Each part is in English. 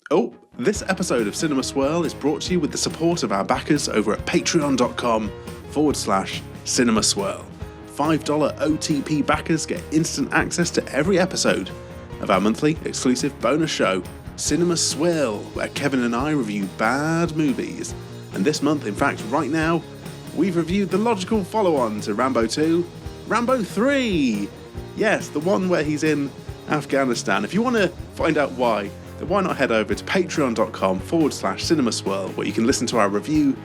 Oh, this episode of Cinema Swirl is brought to you with the support of our backers over at patreon.com/Cinema Swirl. $5 OTP backers get instant access to every episode of our monthly exclusive bonus show, Cinema Swirl, where Kevin and I review bad movies. And this month, in fact, right now, we've reviewed the logical follow-on to Rambo 2, Rambo 3. Yes, the one where he's in Afghanistan. If you want to find out why, then why not head over to patreon.com/Cinema Swirl, where you can listen to our review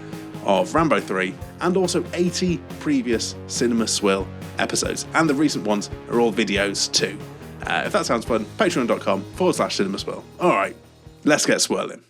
of Rambo 3 and also 80 previous Cinema Swirl episodes. And the recent ones are all videos too. If that sounds fun, patreon.com/Cinema Swirl. All right, let's get swirling.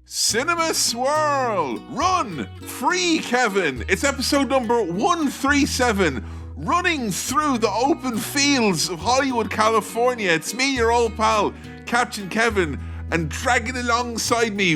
Cinema Swirl! Run! Free Kevin! It's episode number 137. Running through the open fields of Hollywood, California. It's me, your old pal, Captain Kevin, and dragging alongside me,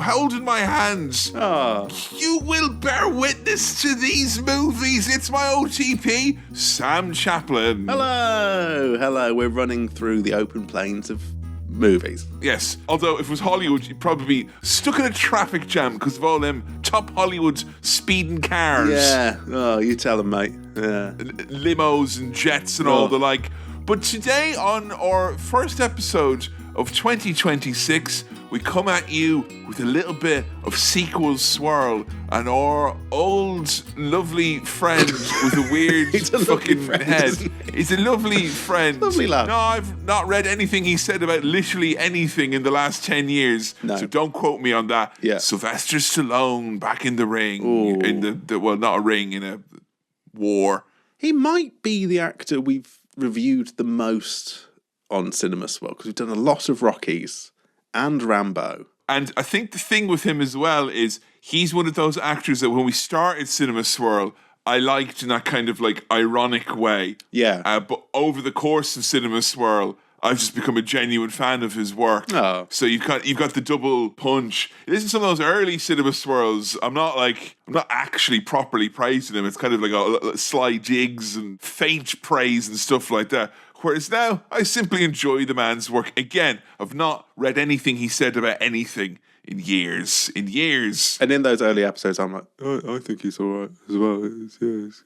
holding my hands. You will bear witness to these movies. It's my OTP, Sam Chaplin. Hello. We're running through the open plains of movies. Yes, although if it was Hollywood, you'd probably be stuck in a traffic jam because of all them top Hollywood speeding cars. Yeah, you tell them, mate. Yeah. Limos and jets and all the like. But today on our first episode of 2026, we come at you with a little bit of sequel swirl, and our old lovely friend with a weird fucking head. He's a lovely friend. Lovely lad. No, I've not read anything he said about literally anything in the last 10 years. No. So don't quote me on that. Yeah. Sylvester Stallone back in the ring. Ooh. In the well, not a ring, in a war. He might be the actor we've reviewed the most on Cinema Swirl, because we've done a lot of Rockies and Rambo. And I think the thing with him as well is he's one of those actors that when we started Cinema Swirl, I liked in that kind of like ironic way. Yeah. But over the course of Cinema Swirl, I've just become a genuine fan of his work. Oh. So you've got the double punch. It isn't some of those early Cinema Swirls. I'm not actually properly praising him. It's kind of like a sly digs and faint praise and stuff like that. Whereas now, I simply enjoy the man's work. Again, I've not read anything he said about anything in years. And in those early episodes, I'm like, I think he's all right as well. He's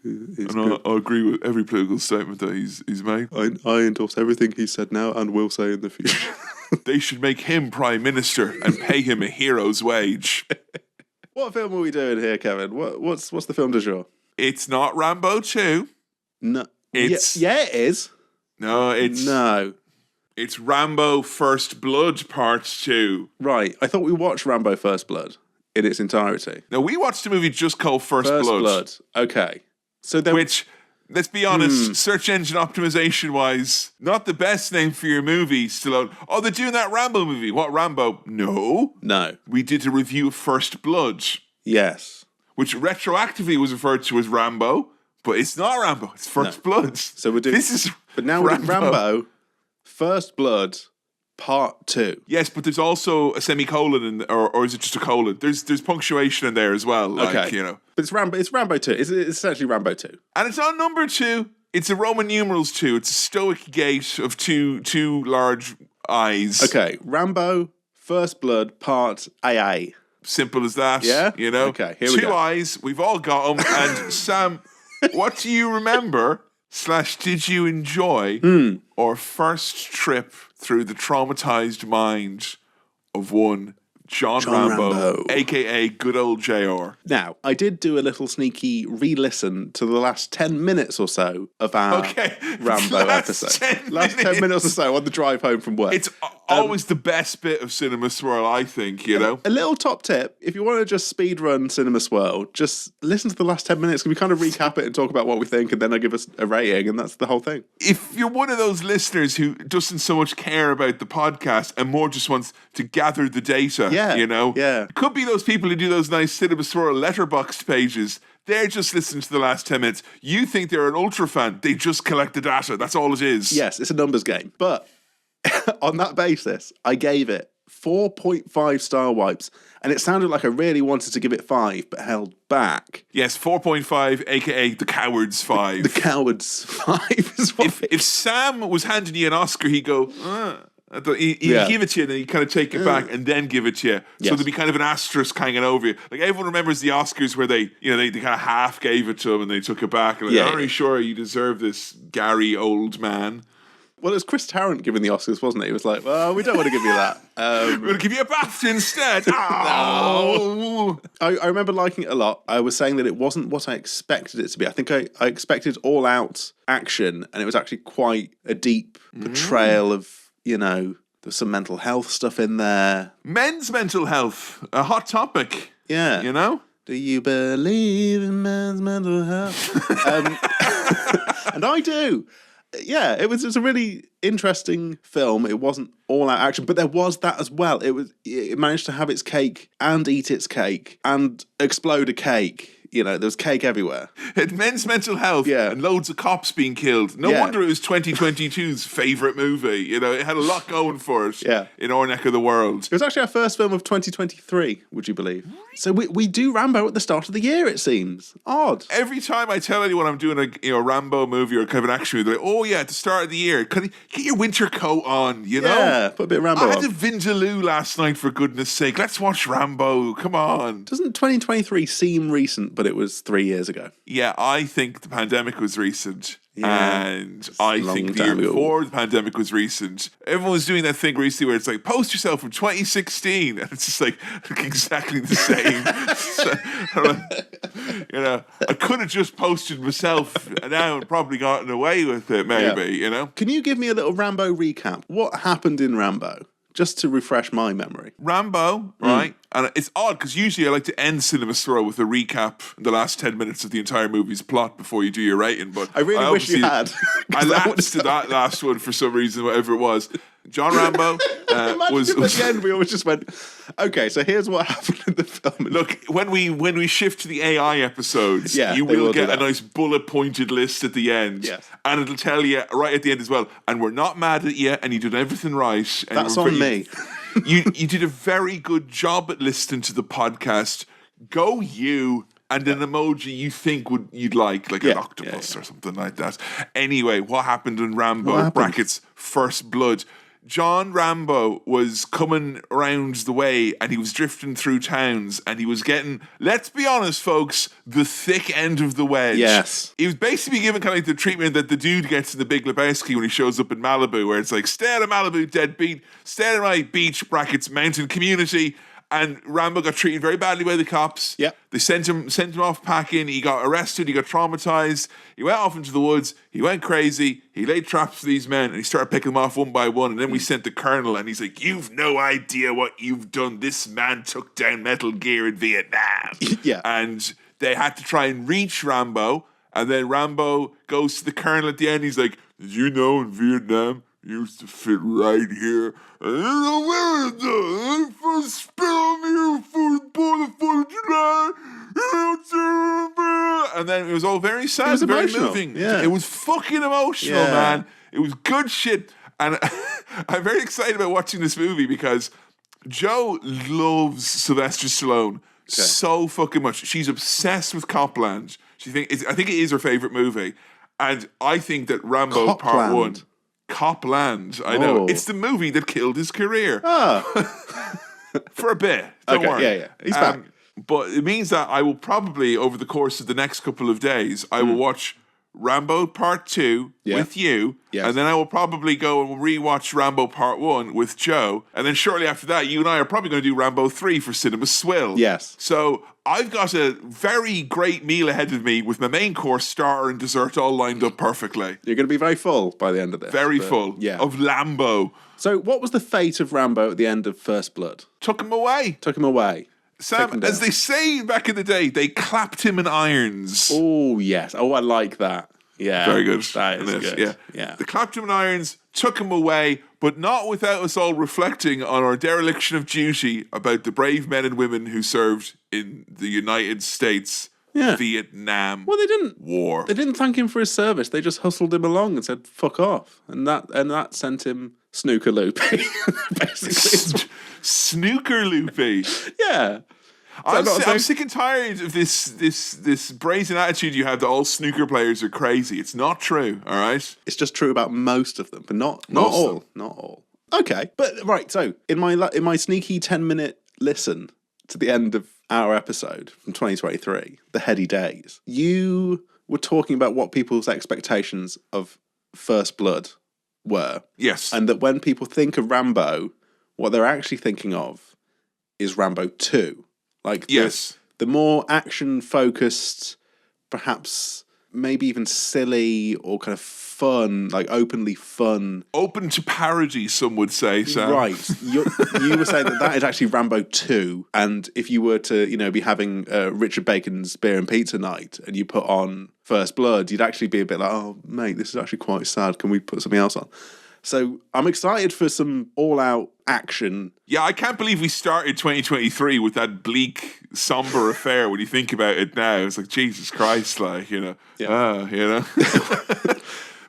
and I agree with every political statement that he's made. I endorse everything he said now and will say in the future. They should make him Prime Minister and pay him a hero's wage. What film are we doing here, Kevin? What's the film du jour? It's not Rambo 2. No. It's... Yeah, it is. No, it's Rambo First Blood Part 2. Right. I thought we watched Rambo First Blood in its entirety. Now, we watched a movie just called First Blood. Okay. So then, which, let's be honest, search engine optimization-wise, not the best name for your movie, Stallone. Oh, they're doing that Rambo movie. What, Rambo? No. We did a review of First Blood. Yes. Which retroactively was referred to as Rambo, but it's not Rambo. It's First Blood. So we're doing... But now we're doing Rambo First Blood Part 2. Yes, but there's also a semicolon, or is it just a colon? There's punctuation in there as well. Like, okay. You know. But it's Rambo 2. It's essentially Rambo 2. And it's on number 2. It's a Roman numerals 2. It's a stoic gate of two large eyes. Okay. Rambo First Blood Part AA. Simple as that. Yeah? You know? Okay, here we go. 2 eyes. We've all got them. And Sam, what do you remember / did you enjoy our first trip through the traumatized mind of one John Rambo, a.k.a. good old JR. Now, I did do a little sneaky re-listen to the last 10 minutes or so of our Rambo episode. Last 10 minutes or so on the drive home from work. It's always the best bit of Cinema Swirl, I think, you know? A little top tip, if you want to just speed run Cinema Swirl, just listen to the last 10 minutes, and we kind of recap it and talk about what we think, and then I give us a rating, and that's the whole thing. If you're one of those listeners who doesn't so much care about the podcast and more just wants to gather the data, you know? Yeah. Could be those people who do those nice Cinema Swirl letterboxd pages. They're just listening to the last 10 minutes. You think they're an ultra fan. They just collect the data. That's all it is. Yes, it's a numbers game. But on that basis, I gave it 4.5 star wipes, and it sounded like I really wanted to give it 5, but held back. Yes, 4.5, aka the Cowards 5. The Cowards 5 is what If Sam was handing you an Oscar, he'd go, he'd give it to you, and then he'd kind of take it back and then give it to you. Yes. So there'd be kind of an asterisk hanging over you. Like everyone remembers the Oscars where they kind of half gave it to him and they took it back. And I'm not really sure you deserve this, Gary old man. Well, it was Chris Tarrant giving the Oscars, wasn't it? He was like, well, we don't want to give you that. We're going to give you a BAFTA instead. Oh. I remember liking it a lot. I was saying that it wasn't what I expected it to be. I think I expected all-out action, and it was actually quite a deep portrayal of, there's some mental health stuff in there. Men's mental health, a hot topic. Yeah. You know? Do you believe in men's mental health? And I do. Yeah, it was a really interesting film. It wasn't all out action, but there was that as well. It managed to have its cake and eat its cake and explode a cake. There was cake everywhere. It had men's mental health and loads of cops being killed. No wonder it was 2022's favourite movie. It had a lot going for it in our neck of the world. It was actually our first film of 2023, would you believe? So we do Rambo at the start of the year, it seems. Odd. Every time I tell anyone I'm doing a Rambo movie or kind of an action movie, they're like, oh yeah, at the start of the year, get your winter coat on, Yeah, put a bit of Rambo on. I had a Vindaloo last night, for goodness sake. Let's watch Rambo. Come on. Doesn't 2023 seem recent, but it was 3 years ago? Yeah, I think the pandemic was recent. Yeah, and I think the year before the pandemic was recent. Everyone was doing that thing recently where it's like, post yourself from 2016. And it's just like exactly the same. I could have just posted myself now and probably gotten away with it, maybe, Can you give me a little Rambo recap? What happened in Rambo? Just to refresh my memory. Rambo, right? And it's odd because usually I like to end Cinema Swirl with a recap in the last 10 minutes of the entire movie's plot before you do your rating. But I really wish you had. I lapsed to that last one for some reason, whatever it was. John Rambo was at the end. We always just went, okay, so here's what happened in the film. Look, when we shift to the AI episodes, you will get a nice bullet pointed list at the end, and it'll tell you right at the end as well. And we're not mad at you, and you did everything right. And that's on me. You did a very good job at listening to the podcast. Go you. And an emoji you think you'd like an octopus or something like that. Anyway, what happened in Rambo, brackets, First Blood? John Rambo was coming around the way and he was drifting through towns and he was getting, let's be honest, folks, the thick end of the wedge. Yes. He was basically given kind of like the treatment that the dude gets in The Big Lebowski when he shows up in Malibu, where it's like, stay out of Malibu, deadbeat, stay out of my beach, brackets, mountain community. And Rambo got treated very badly by the cops. Yep. They sent him off packing. He got arrested. He got traumatized. He went off into the woods. He went crazy. He laid traps for these men, and he started picking them off one by one. And then we sent the colonel, and he's like, "You've no idea what you've done. This man took down Metal Gear in Vietnam." Yeah. And they had to try and reach Rambo. And then Rambo goes to the colonel at the end. He's like, "Did you know in Vietnam used to fit right here? I first spit on me for the 4th of July." And then it was all very sad, it was very emotional. moving. Yeah. It was fucking emotional, man. It was good shit. And I'm very excited about watching this movie because Joe loves Sylvester Stallone so fucking much. She's obsessed with Copland. I think it is her favorite movie. And I think that Rambo Part 1... Copland, I know. It's the movie that killed his career. For a bit. Don't worry. Yeah. He's back. But it means that I will probably, over the course of the next couple of days, I will watch Rambo Part 2 with you. Yes. And then I will probably go and rewatch Rambo Part 1 with Joe. And then shortly after that, you and I are probably going to do Rambo 3 for Cinema Swirl. Yes. So I've got a very great meal ahead of me with my main course, starter, and dessert all lined up perfectly. You're going to be very full by the end of this. Very full. Of Lambo. So what was the fate of Rambo at the end of First Blood? Took him away. Sam, as they say back in the day, they clapped him in irons. Oh, yes. Oh, I like that. Yeah. Very good. That is good. Yeah. They clapped him in irons, took him away, but not without us all reflecting on our dereliction of duty about the brave men and women who served in the United States Yeah. Vietnam Well, they didn't. War. They didn't thank him for his service. They just hustled him along and said, "Fuck off," and that sent him snooker loopy. Basically, Snooker loopy. Yeah. I'm sick and tired of this brazen attitude you have that all snooker players are crazy. It's not true, all right? It's just true about most of them, but not all. Not all. Okay, but right. So in my sneaky 10-minute listen to the end of our episode from 2023, the heady days, you were talking about what people's expectations of First Blood were. Yes, and that when people think of Rambo, what they're actually thinking of is Rambo 2. Like, yes, the more action-focused, perhaps maybe even silly or kind of fun, like openly fun. Open to parody, some would say, Sam. Right. You were saying that is actually Rambo 2, and if you were to, be having Richard Bacon's beer and pizza night, and you put on First Blood, you'd actually be a bit like, oh, mate, this is actually quite sad. Can we put something else on? So I'm excited for some all-out action. Yeah, I can't believe we started 2023 with that bleak, somber affair. When you think about it now, it's like, Jesus Christ, like, Yeah.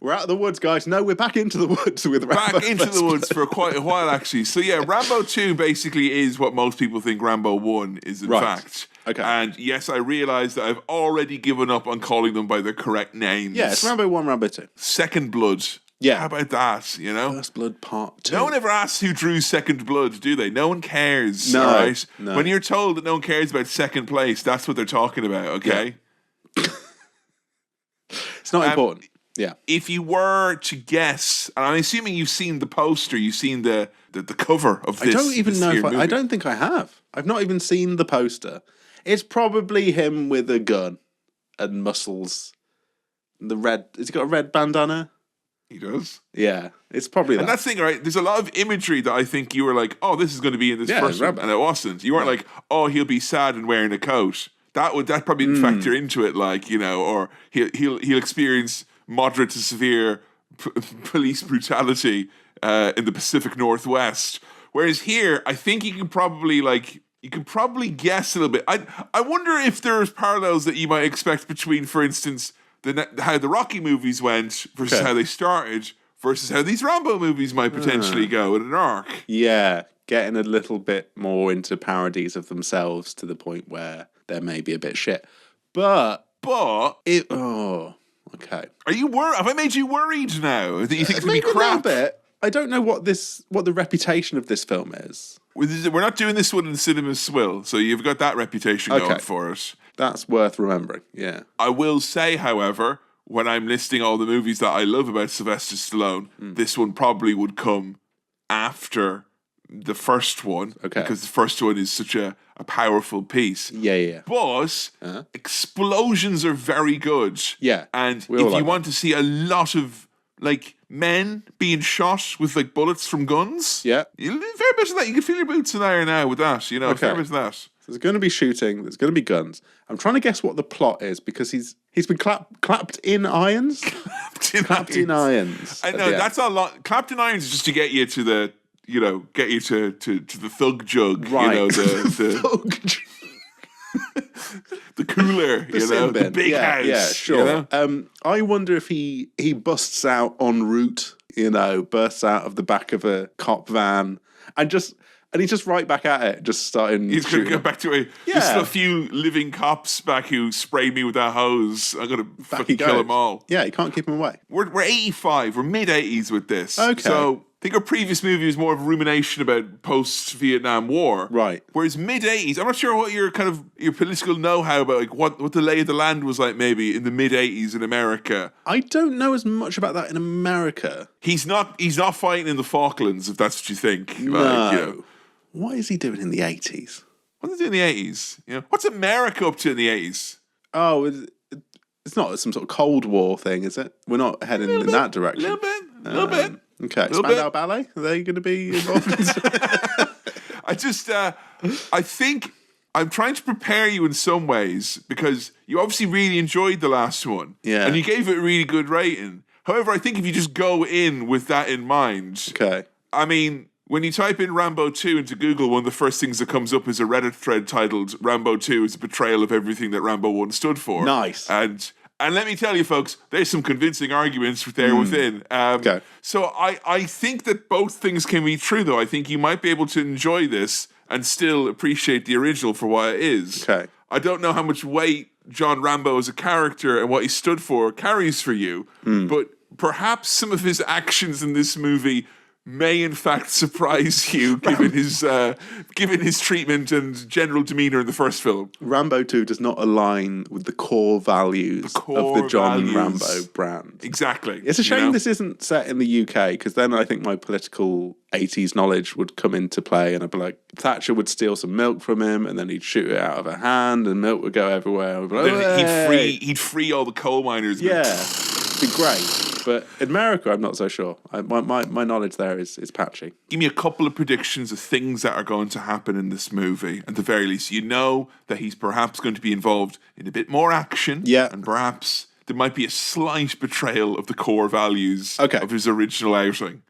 We're out of the woods, guys. No, we're back into the woods with Rambo. Back into the woods for quite a while, actually. So yeah, Rambo 2 basically is what most people think Rambo 1 is in fact. Okay. And yes, I realise that I've already given up on calling them by their correct names. Yeah, it's Rambo 1, Rambo 2. Second Blood. Yeah. How about that, First Blood Part 2. No one ever asks who drew Second Blood, do they? No one cares, no, all right? No. When you're told that no one cares about second place, that's what they're talking about, okay? Yeah. It's not important. Yeah. If you were to guess, and I'm assuming you've seen the poster, you've seen the cover of this. I don't even know if movie. I don't think I have. I've not even seen the poster. It's probably him with a gun and muscles. Has he got a red bandana? He does. Yeah, it's probably that. And that's the thing, right? There's a lot of imagery that I think you were like, oh, this is going to be in this first one, and it wasn't. You weren't like, oh, he'll be sad and wearing a coat. That probably didn't factor into it, like, or he'll experience moderate to severe police brutality in the Pacific Northwest. Whereas here, I think you can probably guess a little bit. I wonder if there's parallels that you might expect between, for instance, how the Rocky movies went versus how they started versus how these Rambo movies might potentially go in an arc. Yeah, getting a little bit more into parodies of themselves to the point where they're maybe a bit shit. But okay. Are you worried? Have I made you worried now that you think it's going to be crap? A little bit. I don't know what the reputation of this film is. We're not doing this one in the cinema, Swirl, so you've got that reputation going for us. That's worth remembering, yeah. I will say, however, when I'm listing all the movies that I love about Sylvester Stallone, this one probably would come after the first one, because the first one is such a powerful piece. Yeah. But explosions are very good. Yeah. And if you want to see a lot of men being shot with bullets from guns, yeah, a fair bit of that. You can feel your boots in iron now with that. A fair bit of that. So there's going to be shooting. There's going to be guns. I'm trying to guess what the plot is because he's been clapped in irons. Clapped in irons. I know that's a lot. Clapped in irons is just to get you to the get you to the thug jug. Right. The thug jug. The cooler, the big house. Yeah, sure. I wonder if he busts out en route, bursts out of the back of a cop van and he's just right back at it, just starting. He's going to go back to it. There's still a few living cops back who sprayed me with that hose. I'm going to fucking kill them all. Yeah, you can't keep them away. We're 85. We're mid-80s with this. Okay. So I think our previous movie was more of a rumination about post-Vietnam War. Right. Whereas mid-80s, I'm not sure what your political know-how about what the lay of the land was like maybe in the mid-80s in America. I don't know as much about that in America. He's not fighting in the Falklands, if that's what you think. No. What is he doing in the 80s? What is he doing in the 80s? What's America up to in the 80s? Oh, it's not some sort of Cold War thing, is it? We're not heading in that direction. A little bit. Okay. Spandau Ballet? Are they going to be involved? I think I'm trying to prepare you in some ways because you obviously really enjoyed the last one. Yeah. And you gave it a really good rating. However, I think if you just go in with that in mind. Okay. I mean, When you type in Rambo 2 into Google, one of the first things that comes up is a Reddit thread titled Rambo 2 is a betrayal of everything that Rambo 1 stood for. Nice. And let me tell you, folks, there's some convincing arguments there within. Okay. So I think that both things can be true, though. I think you might be able to enjoy this and still appreciate the original for what it is. Okay. I don't know how much weight John Rambo as a character and what he stood for carries for you, but perhaps some of his actions in this movie may in fact surprise you, given his treatment and general demeanor in the first film. Rambo 2 does not align with the core values of the John Rambo brand. Exactly. It's a shame this isn't set in the UK, because then I think my political 80s knowledge would come into play, and I'd be like, Thatcher would steal some milk from him, and then he'd shoot it out of her hand, and milk would go everywhere. I'd be like, then he'd free all the coal miners. Yeah, it'd be great. But in America, I'm not so sure. My knowledge there is patchy. Give me a couple of predictions of things that are going to happen in this movie. At the very least, you know that he's perhaps going to be involved in a bit more action. Yeah. And perhaps there might be a slight betrayal of the core values of his original outing.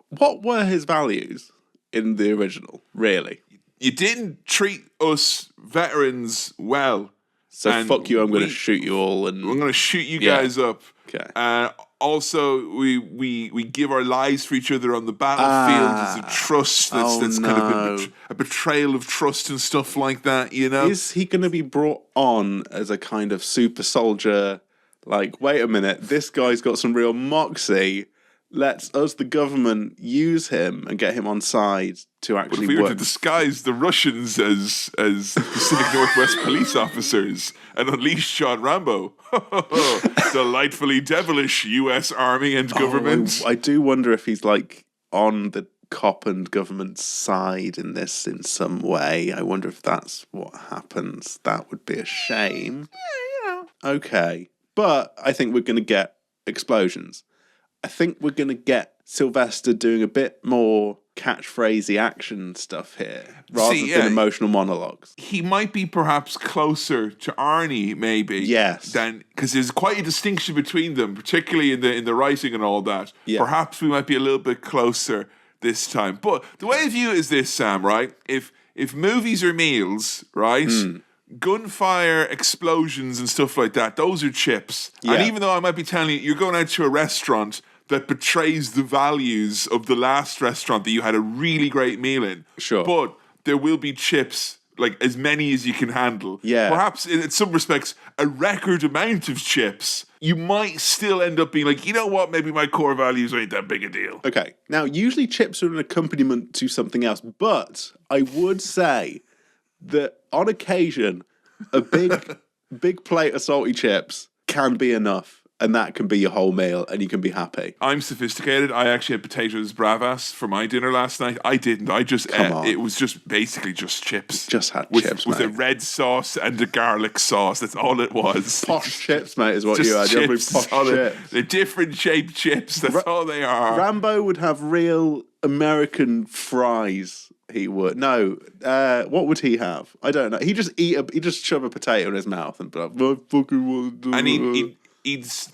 What were his values in the original, really? You didn't treat us veterans well. So fuck you, I'm going to shoot you all. And I'm going to shoot you guys up. Okay. Also, we give our lives for each other on the battlefield. There's a trust that's kind of a betrayal of trust and stuff like that, you know? Is he going to be brought on as a kind of super soldier? Like, wait a minute, this guy's got some real moxie. Let's us, the government, use him and get him on side to actually work. If we work. were to disguise the Russians as Pacific Northwest police officers and unleash John Rambo, delightfully devilish U.S. Army and government. I do wonder if he's like on the cop and government side in this in some way. I wonder if that's what happens. That would be a shame. Yeah. Okay, but I think we're going to get explosions. I think we're going to get Sylvester doing a bit more catchphrasey action stuff here, rather than emotional monologues. He might be perhaps closer to Arnie, maybe. Yes. Because there's quite a distinction between them, particularly in the writing and all that. Yeah. Perhaps we might be a little bit closer this time. But the way I view it is this, Sam, right? If movies are meals, right? Gunfire, explosions and stuff like that, those are chips. Yeah. And even though I might be telling you, you're going out to a restaurant that betrays the values of the last restaurant that you had a really great meal in. Sure. But there will be chips, like as many as you can handle. Yeah. Perhaps in some respects, a record amount of chips. You might still end up being like, you know what, maybe my core values ain't that big a deal. Okay. Now, usually chips are an accompaniment to something else, but I would say that on occasion, a big plate of salty chips can be enough. And that can be your whole meal, and you can be happy. I'm sophisticated. I actually had potatoes bravas for my dinner last night. I didn't. I just ate. It was just basically just chips. Just had chips, with a red sauce and a garlic sauce. That's all it was. Posh chips, mate, is what you had. Chips, posh chips. They're different shaped chips. That's all they are. Rambo would have real American fries. He would. No, what would he have? I don't know. He just shove a potato in his mouth and be like, "I fucking want to do." And he'd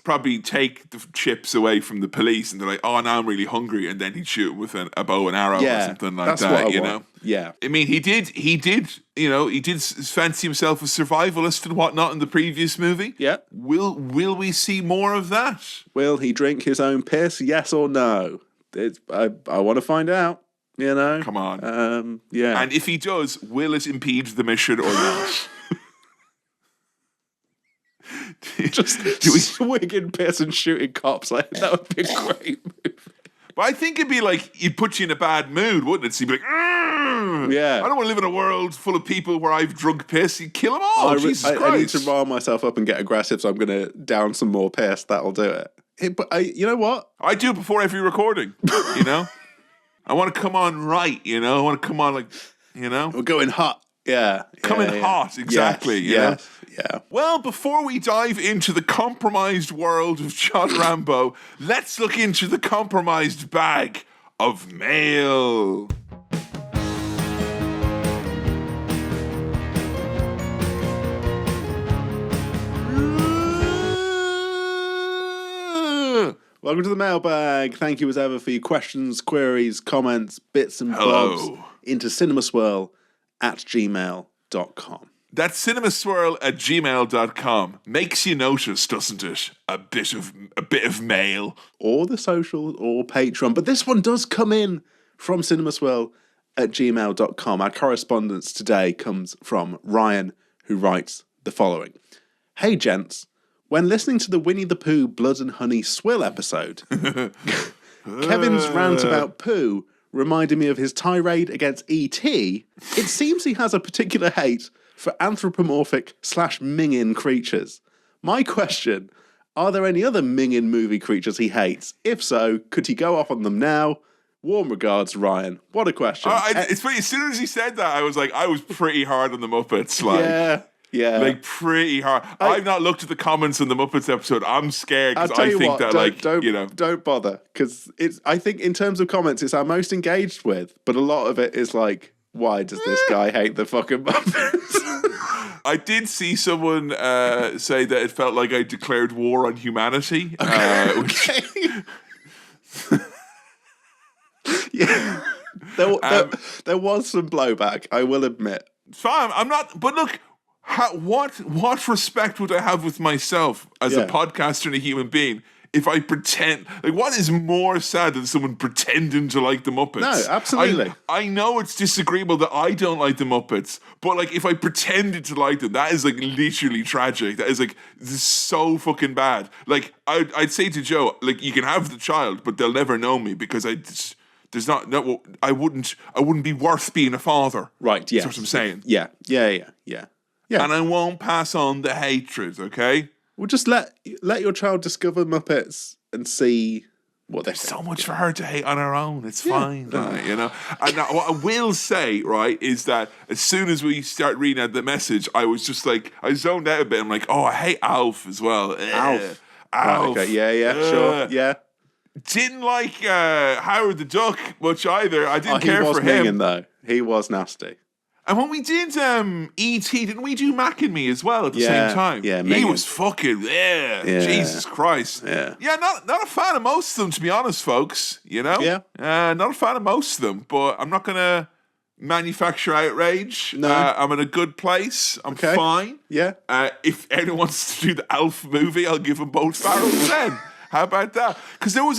probably take the chips away from the police, and they're like, "Oh, now I'm really hungry," and then he'd shoot with a bow and arrow or something like that. You know? Yeah. I mean, he did. You know, he did fancy himself a survivalist and whatnot in the previous movie. Yeah. Will we see more of that? Will he drink his own piss? Yes or no? I want to find out. You know. Come on. Yeah. And if he does, will it impede the mission or not? Just swigging piss and shooting cops. That would be a great movie. But I think it'd be like, you'd put you in a bad mood, wouldn't it? So you'd be like, yeah, I don't want to live in a world full of people where I've drunk piss. You'd kill them all. Jesus Christ. I need to rile myself up and get aggressive, so I'm going to down some more piss. That'll do it. But you know what? I do it before every recording, you know? I want to come on right, you know? I want to come on like, you know? We're going hot. Yeah. Coming hot, exactly. Yes. Yeah. Well, before we dive into the compromised world of John Rambo, let's look into the compromised bag of mail. Welcome to the mailbag. Thank you as ever for your questions, queries, comments, bits and bobs into cinemaswirl@gmail.com. That's cinemaswirl@gmail.com. Makes you notice, doesn't it? A bit of mail. Or the social or Patreon. But this one does come in from cinemaswirl@gmail.com. Our correspondence today comes from Ryan, who writes the following. Hey, gents. When listening to the Winnie the Pooh Blood and Honey Swirl episode, Kevin's rant about poo reminded me of his tirade against E.T. It seems he has a particular hate for anthropomorphic/mingin creatures. My question, are there any other mingin movie creatures he hates? If so, could he go off on them now? Warm regards, Ryan. What a question. It's funny, as soon as he said that, I was pretty hard on the Muppets. Yeah. Like, pretty hard. I've not looked at the comments on the Muppets episode. I'm scared because I think don't bother. Because I think in terms of comments, it's our most engaged with, but a lot of it is like, why does this guy hate the fucking Muppets? I did see someone say that it felt like I declared war on humanity. Okay. Yeah. There was some blowback, I will admit. Fine, I'm not, but look, what respect would I have with myself as a podcaster and a human being if I pretend? Like, what is more sad than someone pretending to like the Muppets? No, absolutely. I know it's disagreeable that I don't like the Muppets, but like, if I pretended to like them, that is like literally tragic. That is like, this is so fucking bad. Like, I'd say to Joe, like, you can have the child, but they'll never know me because I wouldn't be worth being a father. Right, yeah. That's what I'm saying. Yeah. And I won't pass on the hatred, okay? Well, just let your child discover Muppets and see what they think. So much for her to hate on her own. It's fine, right, you know? And now, what I will say, right, is that as soon as we start reading out the message, I was just like, I zoned out a bit. I'm like, oh, I hate Alf as well. Alf. Alf. Right, okay. Sure, yeah. Didn't like Howard the Duck much either. I didn't care for him. He was minging, though. He was nasty. And when we did E.T., didn't we do Mac and Me as well at the same time? Yeah, he was fucking, Jesus Christ. Yeah, not a fan of most of them, to be honest, folks, you know? Yeah. Not a fan of most of them, but I'm not going to manufacture outrage. No. I'm in a good place. I'm fine. Yeah. If anyone wants to do the Alf movie, I'll give them both barrels then. How about that? Because there was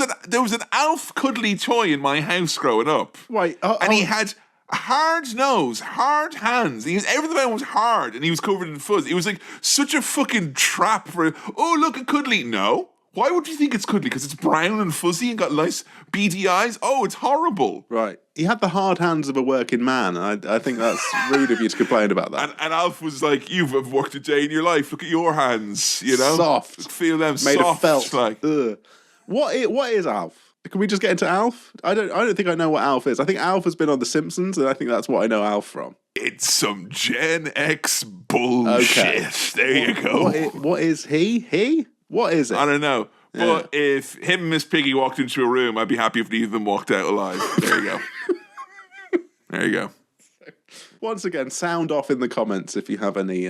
an Alf cuddly toy in my house growing up. Right. And he had hard nose, hard hands. Everything about him was hard, and he was covered in fuzz. It was like such a fucking trap for, oh, look at cuddly. No. Why would you think it's cuddly? Because it's brown and fuzzy and got nice beady eyes? Oh, it's horrible. Right. He had the hard hands of a working man. I think that's rude of you to complain about that. And Alf was like, you've worked a day in your life. Look at your hands, you know? Soft. Feel them made soft. of felt. Like. Ugh. What is Alf? Can we just get into Alf? I don't think I know what Alf is. I think Alf has been on The Simpsons, and I think that's what I know Alf from. It's some Gen X bullshit. Okay. There you go. What is he? What is it? I don't know. But if him and Miss Piggy walked into a room, I'd be happy if neither of them walked out alive. There you go. There you go. Once again, sound off in the comments if you have any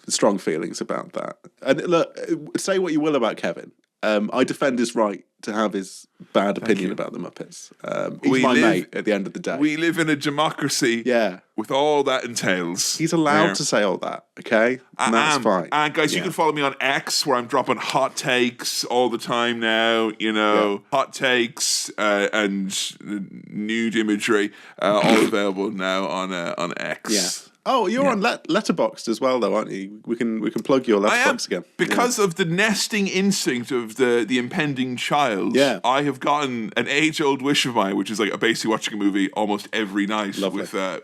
strong feelings about that. And look, say what you will about Kevin. I defend his right to have his bad opinion about the Muppets. He's my mate at the end of the day. We live in a democracy with all that entails. He's allowed to say all that, okay? And that's fine. And guys, you can follow me on X, where I'm dropping hot takes all the time now, you know, hot takes and nude imagery, all available now on X. Yeah. Oh, you're on Letterboxd as well, though, aren't you? We can plug your Letterboxd again. Because of the nesting instinct of the impending child, I have gotten an age-old wish of mine, which is like basically watching a movie almost every night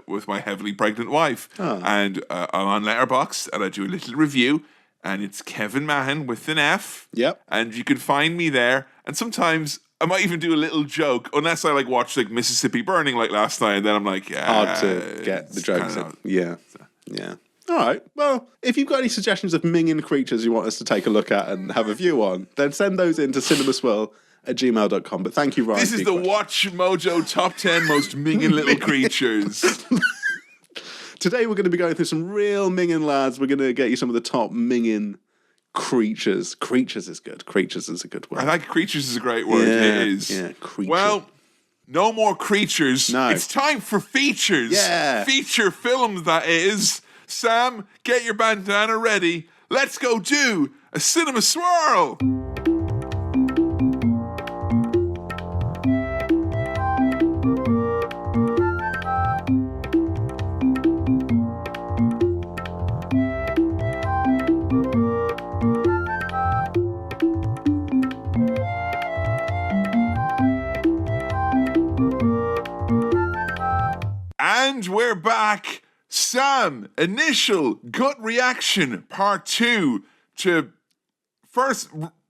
with my heavily pregnant wife. Oh. And I'm on Letterboxd, and I do a little review, and it's Kevin Mahon with an F. Yep. And you can find me there. And sometimes I might even do a little joke, unless I watch Mississippi Burning last night, and then I'm like, hard to get the jokes in. Yeah. All right. Well, if you've got any suggestions of minging creatures you want us to take a look at and have a view on, then send those in to cinemaswirl@gmail.com. But thank you, Ryan. This is the Watch Mojo Top 10 Most Minging Little Creatures. Today we're going to be going through some real minging lads. We're going to get you some of the top minging Creatures. Creatures is good. Creatures is a good word. I like creatures is a great word. Yeah, It is. Yeah, creature. Well, no more creatures. No. It's time for features. Yeah. Feature films, that is. Sam, get your bandana ready. Let's go do a cinema swirl. And we're back. Sam, initial gut reaction, part 2 to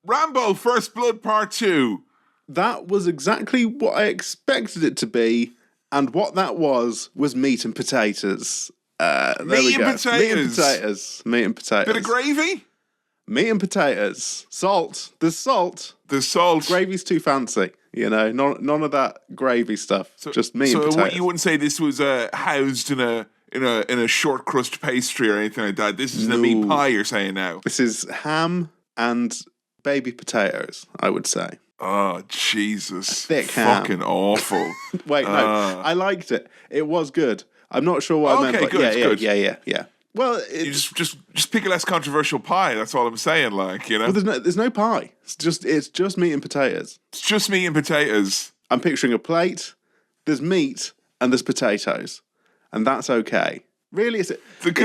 Rambo First Blood Part 2. That was exactly what I expected it to be, and what that was meat and potatoes. There we go. Potatoes. Meat and potatoes. Meat and potatoes. Bit of gravy? Meat and potatoes. Salt. There's salt. There's salt. Gravy's too fancy. You know, none of that gravy stuff. Just meat and potatoes. So you wouldn't say this was housed in a short crust pastry or anything like that. This is a meat pie, you're saying now. This is ham and baby potatoes, I would say. Oh, Jesus. Thick ham. Fucking awful. Wait, no. I liked it. It was good. I'm not sure what I meant, but good. Yeah. Well, you just pick a less controversial pie. That's all I'm saying. Like, you know. Well, there's no pie. It's just meat and potatoes. It's just meat and potatoes. I'm picturing a plate. There's meat and there's potatoes, and that's okay. Really, it's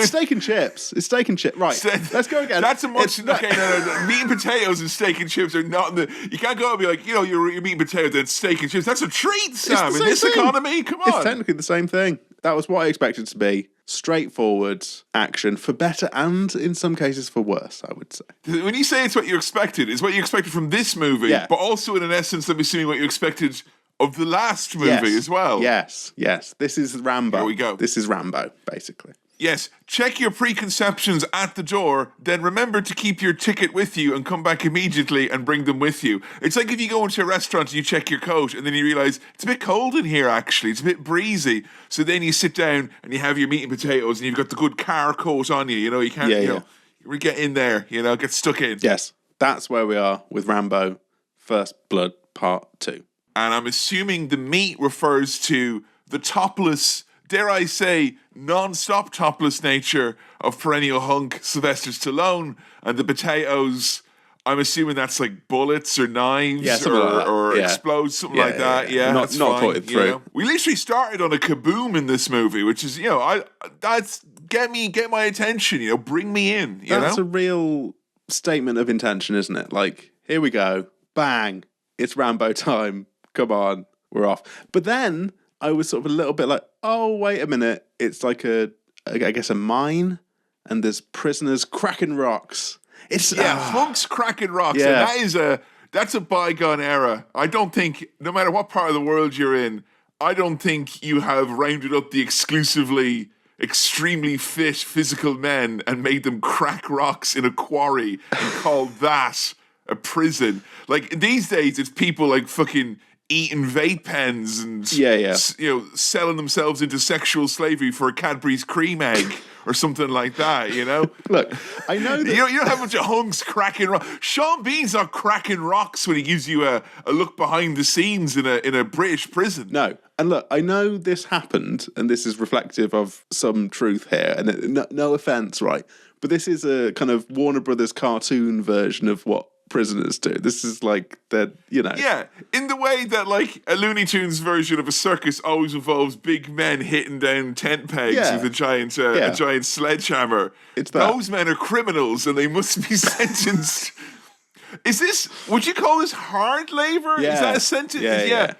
steak and chips. It's steak and chips. Right, let's go again. That's a much... No. Meat and potatoes and steak and chips are not in the... You can't go and be like, you know, you're eating potatoes and steak and chips. That's a treat, Sam, in this economy. Come on. It's technically the same thing. That was what I expected it to be. Straightforward action, for better and, in some cases, for worse, I would say. When you say it's what you expected, it's what you expected from this movie, but also, in essence, I'm assuming what you expected of the last movie as well. Yes. This is Rambo. Here we go. This is Rambo, basically. Yes, check your preconceptions at the door, then remember to keep your ticket with you and come back immediately and bring them with you. It's like if you go into a restaurant and you check your coat and then you realise, it's a bit cold in here actually, it's a bit breezy. So then you sit down and you have your meat and potatoes and you've got the good car coat on you, you know, you can't, you know, you get in there, you know, get stuck in. Yes, that's where we are with Rambo First Blood Part 2. And I'm assuming the meat refers to the topless, dare I say, non-stop topless nature of perennial hunk Sylvester Stallone, and the potatoes, I'm assuming that's like bullets or knives or explodes, something like that. Yeah, not put it through. You know? We literally started on a kaboom in this movie, which is, you know, that's get my attention. You know, bring me in. That's a real statement of intention, isn't it? Like, here we go, bang, it's Rambo time. Come on, we're off. But then I was sort of a little bit like, oh, wait a minute. It's like I guess a mine, and there's prisoners cracking rocks. Hunks cracking rocks. Yeah. And that's a bygone era. I don't think, no matter what part of the world you're in, I don't think you have rounded up the exclusively extremely fit physical men and made them crack rocks in a quarry and called that a prison. Like, these days, it's people like fucking eating vape pens and you know, selling themselves into sexual slavery for a Cadbury's cream egg or something like that, you know? Look, I know that... You don't have a bunch of hunks cracking rocks. Sean Bean's not cracking rocks when he gives you a look behind the scenes in a British prison. No. And look, I know this happened, and this is reflective of some truth here, and no offence, right? But this is a kind of Warner Brothers cartoon version of what prisoners do. This is like that, you know. Yeah, in the way that like a Looney Tunes version of a circus always involves big men hitting down tent pegs with a giant sledgehammer. It's that. Those men are criminals and they must be sentenced. Would you call this hard labor? Yeah. Is that a sentence? Yeah.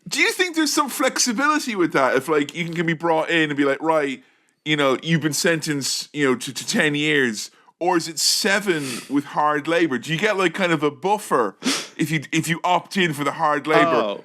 Do you think there's some flexibility with that? If like you can be brought in and be like, right, you know, you've been sentenced, you know, to 10 years. Or is it 7 with hard labor? Do you get like kind of a buffer if you opt in for the hard labor?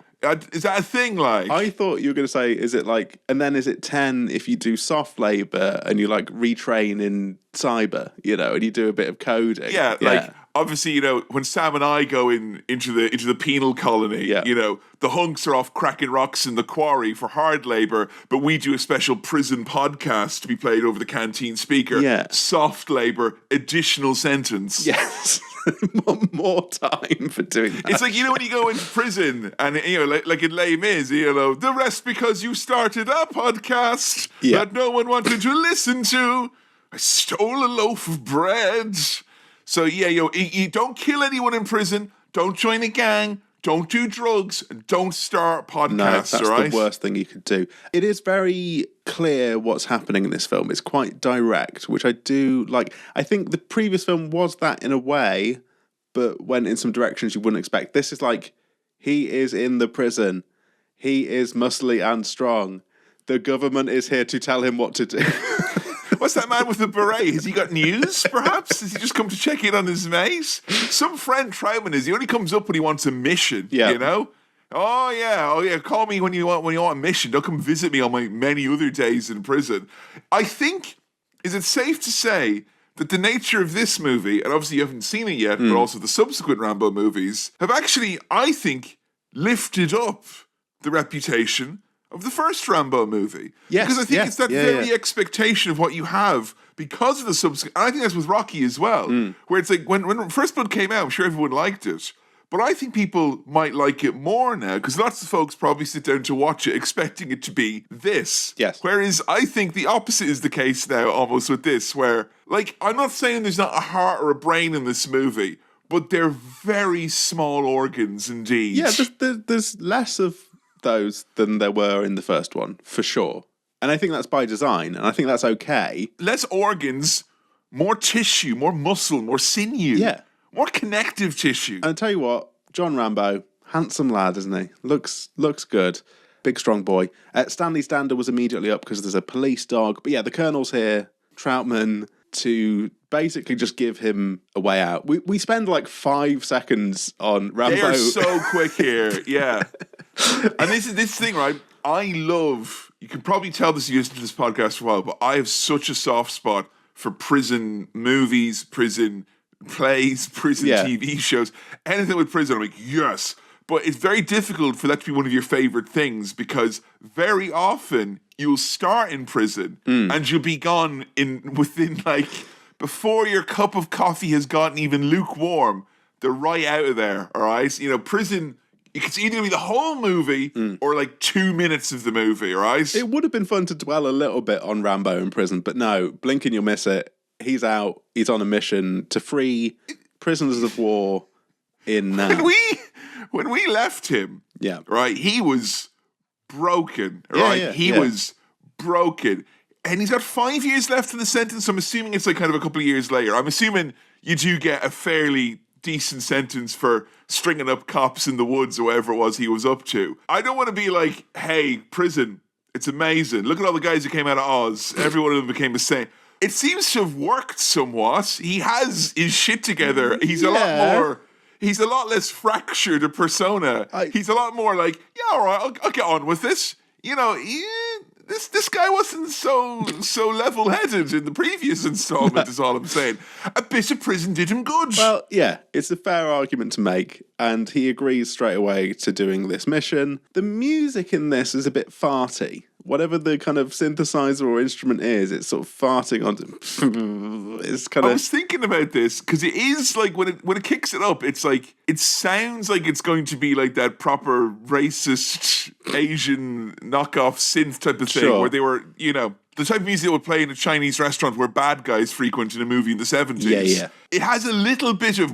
Is that a thing? Like, I thought you were going to say, is it like, and then is it 10 if you do soft labor and you like retrain in cyber, and you do a bit of coding. Yeah, like obviously, when Sam and I go into the penal colony, the hunks are off cracking rocks in the quarry for hard labor, but we do a special prison podcast to be played over the canteen speaker. Yeah. Soft labor, additional sentence. Yes. More time for doing that. It's like, when you go into prison and, like in Les Mis, the rest because you started a podcast that no one wanted to listen to. I stole a loaf of bread. So, you don't kill anyone in prison. Don't join a gang. Don't do drugs. And don't start podcasts, no, that's right? the worst thing you could do. It is very clear what's happening in this film. It's quite direct, which I do like. I think the previous film was that in a way, but went in some directions you wouldn't expect. This is like, he is in the prison. He is muscly and strong. The government is here to tell him what to do. What's that man with the beret? Has he got news, perhaps? Has he just come to check in on his mate? Some friend Troutman he only comes up when he wants a mission, Oh yeah, call me when you want a mission. Don't come visit me on my many other days in prison. I think, is it safe to say that the nature of this movie, and obviously you haven't seen it yet, but also the subsequent Rambo movies, have actually, I think, lifted up the reputation of the first Rambo movie. Yes, because I think it's that very expectation of what you have because of the subsequent. And I think that's with Rocky as well, where it's like when First Blood came out, I'm sure everyone liked it. But I think people might like it more now because lots of folks probably sit down to watch it expecting it to be this. Yes. Whereas I think the opposite is the case now almost with this, where, like, I'm not saying there's not a heart or a brain in this movie, but they're very small organs indeed. Yeah, there's less of those than there were in the first one, for sure. And I think that's by design, and I think that's okay. Less organs, more tissue, more muscle, more sinew. Yeah. More connective tissue. And I'll tell you what, John Rambo, handsome lad, isn't he? Looks good. Big, strong boy. Stanley Stander was immediately up because there's a police dog. But yeah, the Colonel's here, Troutman, to basically just give him a way out. We spend like 5 seconds on Rambo. They are so quick here, yeah. And this thing, right? I love, you can probably tell this, you listened to this podcast for a while, but I have such a soft spot for prison movies, prison plays, prison TV shows, anything with prison, I'm like, yes. But it's very difficult for that to be one of your favorite things because very often you'll start in prison and you'll be gone within like, before your cup of coffee has gotten even lukewarm, they're right out of there, all right? Prison, it's either going to be the whole movie or like 2 minutes of the movie, all right? It would have been fun to dwell a little bit on Rambo in prison, but no, blink and you'll miss it. He's out. He's on a mission to free prisoners of war in... When we left him, right, he was broken, right? He was broken. And he's got 5 years left in the sentence. I'm assuming it's like kind of a couple of years later. I'm assuming you do get a fairly decent sentence for stringing up cops in the woods or whatever it was he was up to. I don't want to be like, hey, prison, it's amazing. Look at all the guys who came out of Oz. Every one of them became a saint. It seems to have worked somewhat. He has his shit together. He's a lot less fractured a persona. He's a lot more like, yeah, all right, I'll get on with this. This guy wasn't so level-headed in the previous installment, is all I'm saying. A bit of prison did him good. Well, yeah, it's a fair argument to make, and he agrees straight away to doing this mission. The music in this is a bit farty. Whatever the kind of synthesizer or instrument is, it's sort of farting on. It's kind of. I was thinking about this because it is like when it kicks it up, it's like it sounds like it's going to be like that proper racist Asian knockoff synth type of thing where they were, the type of music that would play in a Chinese restaurant where bad guys frequent in a movie in the 70s. Yeah. It has a little bit of,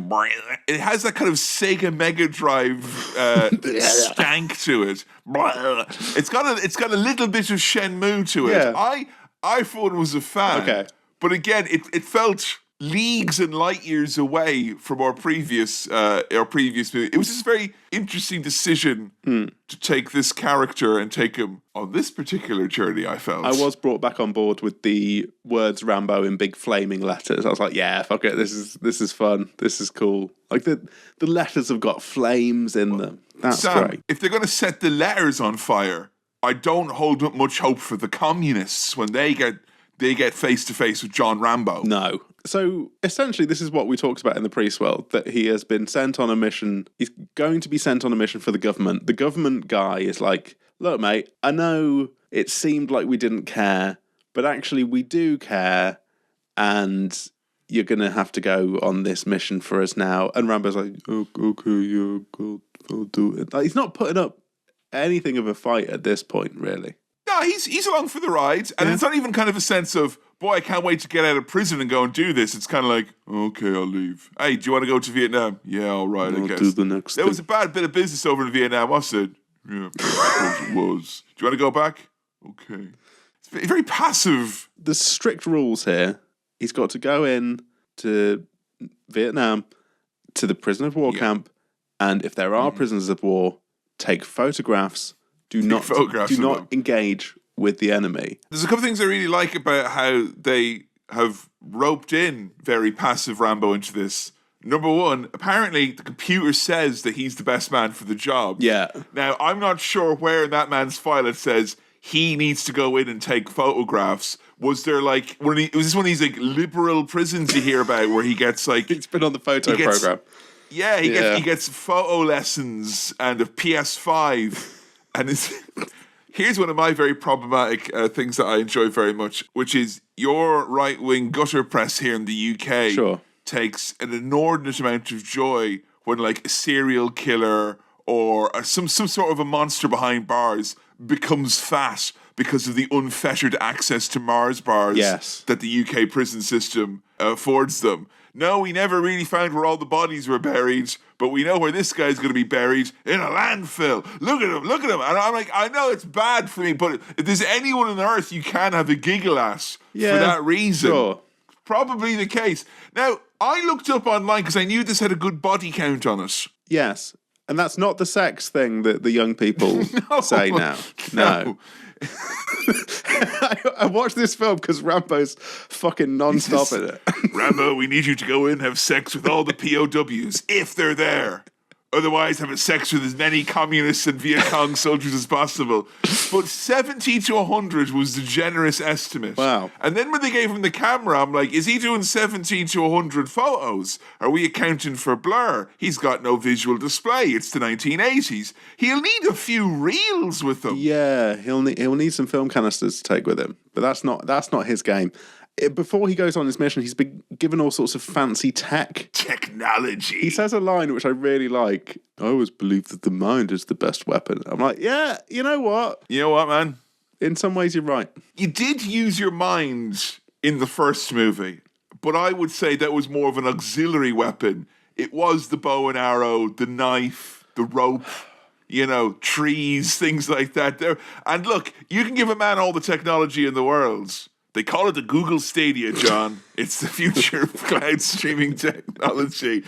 it has that kind of Sega Mega Drive stank to it. It's got a little bit of Shenmue to it. Yeah. I thought it was a fan. Okay. But again, it felt leagues and light years away from our previous movie. It was just a very interesting decision to take this character and take him on this particular journey, I felt. I was brought back on board with the words Rambo in big flaming letters. I was like, yeah, fuck it, this is fun. This is cool. Like the letters have got flames in them. That's Sam, great. If they're going to set the letters on fire, I don't hold up much hope for the communists when they get they get face-to-face with John Rambo. No. So essentially, this is what we talked about in the pre-swirl, that he has been sent on a mission. He's going to be sent on a mission for the government. The government guy is like, look, mate, I know it seemed like we didn't care, but actually we do care, and you're going to have to go on this mission for us now. And Rambo's like, oh, okay, yeah, I'll do it. Like, he's not putting up anything of a fight at this point, really. No, he's along for the ride, and it's not even kind of a sense of, boy, I can't wait to get out of prison and go and do this. It's kind of like, okay, I'll leave. Hey, do you want to go to Vietnam? Yeah, all right, I guess. Do the next There thing. was a bad bit of business over in Vietnam. I said, yeah, I suppose it was. Do you want to go back? Okay. It's very passive. There's strict rules here. He's got to go in to Vietnam, to the prisoner of war camp, and if there are prisoners of war, take photographs. Do not engage with the enemy. There's a couple of things I really like about how they have roped in very passive Rambo into this. Number one, apparently the computer says that he's the best man for the job. Yeah. Now, I'm not sure where in that man's file it says he needs to go in and take photographs. Was there like, was this one of these like liberal prisons you hear about where he gets like... He's been on the photo program. Yeah, he gets photo lessons and a PS5. And here's one of my very problematic things that I enjoy very much, which is your right-wing gutter press here in the UK takes an inordinate amount of joy when like a serial killer or some sort of a monster behind bars becomes fat because of the unfettered access to Mars bars that the UK prison system affords them. No, we never really found where all the bodies were buried, but we know where this guy's going to be buried, in a landfill. Look at him. And I'm like, I know it's bad for me, but if there's anyone on earth you can have a giggle at for that reason, probably the case. Now, I looked up online because I knew this had a good body count on it. Yes, and that's not the sex thing that the young people say now. No. I watched this film because Rambo's fucking non-stop in it. Rambo, we need you to go in and have sex with all the POWs, if they're there. Otherwise, have sex with as many communists and Viet Cong soldiers as possible. But 70 to 100 was the generous estimate. Wow. And then when they gave him the camera, I'm like, is he doing 70 to 100 photos? Are we accounting for blur? He's got no visual display. It's the 1980s. He'll need a few reels with him. Yeah, he'll need some film canisters to take with him. But that's not his game. Before he goes on his mission, he's been given all sorts of fancy technology. He says a line which I really like. I always believe that the mind is the best weapon. I'm like, yeah, you know what? You know what, man? In some ways, you're right. You did use your mind in the first movie, but I would say that was more of an auxiliary weapon. It was the bow and arrow, the knife, the rope, trees, things like that. And look, you can give a man all the technology in the world. They call it the Google Stadia, John. It's the future of cloud streaming technology.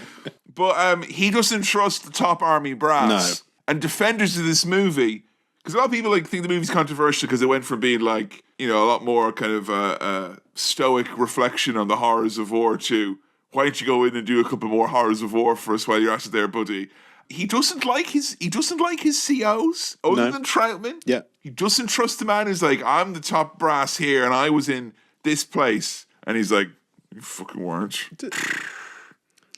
But he doesn't trust the top army brass. No. And defenders of this movie, because a lot of people think the movie's controversial because it went from being like, a lot more kind of stoic reflection on the horrors of war to, why don't you go in and do a couple more horrors of war for us while you're at it there, buddy? He doesn't like his COs other than Troutman. Yeah. He doesn't trust the man who's like, I'm the top brass here and I was in this place. And he's like, you fucking weren't.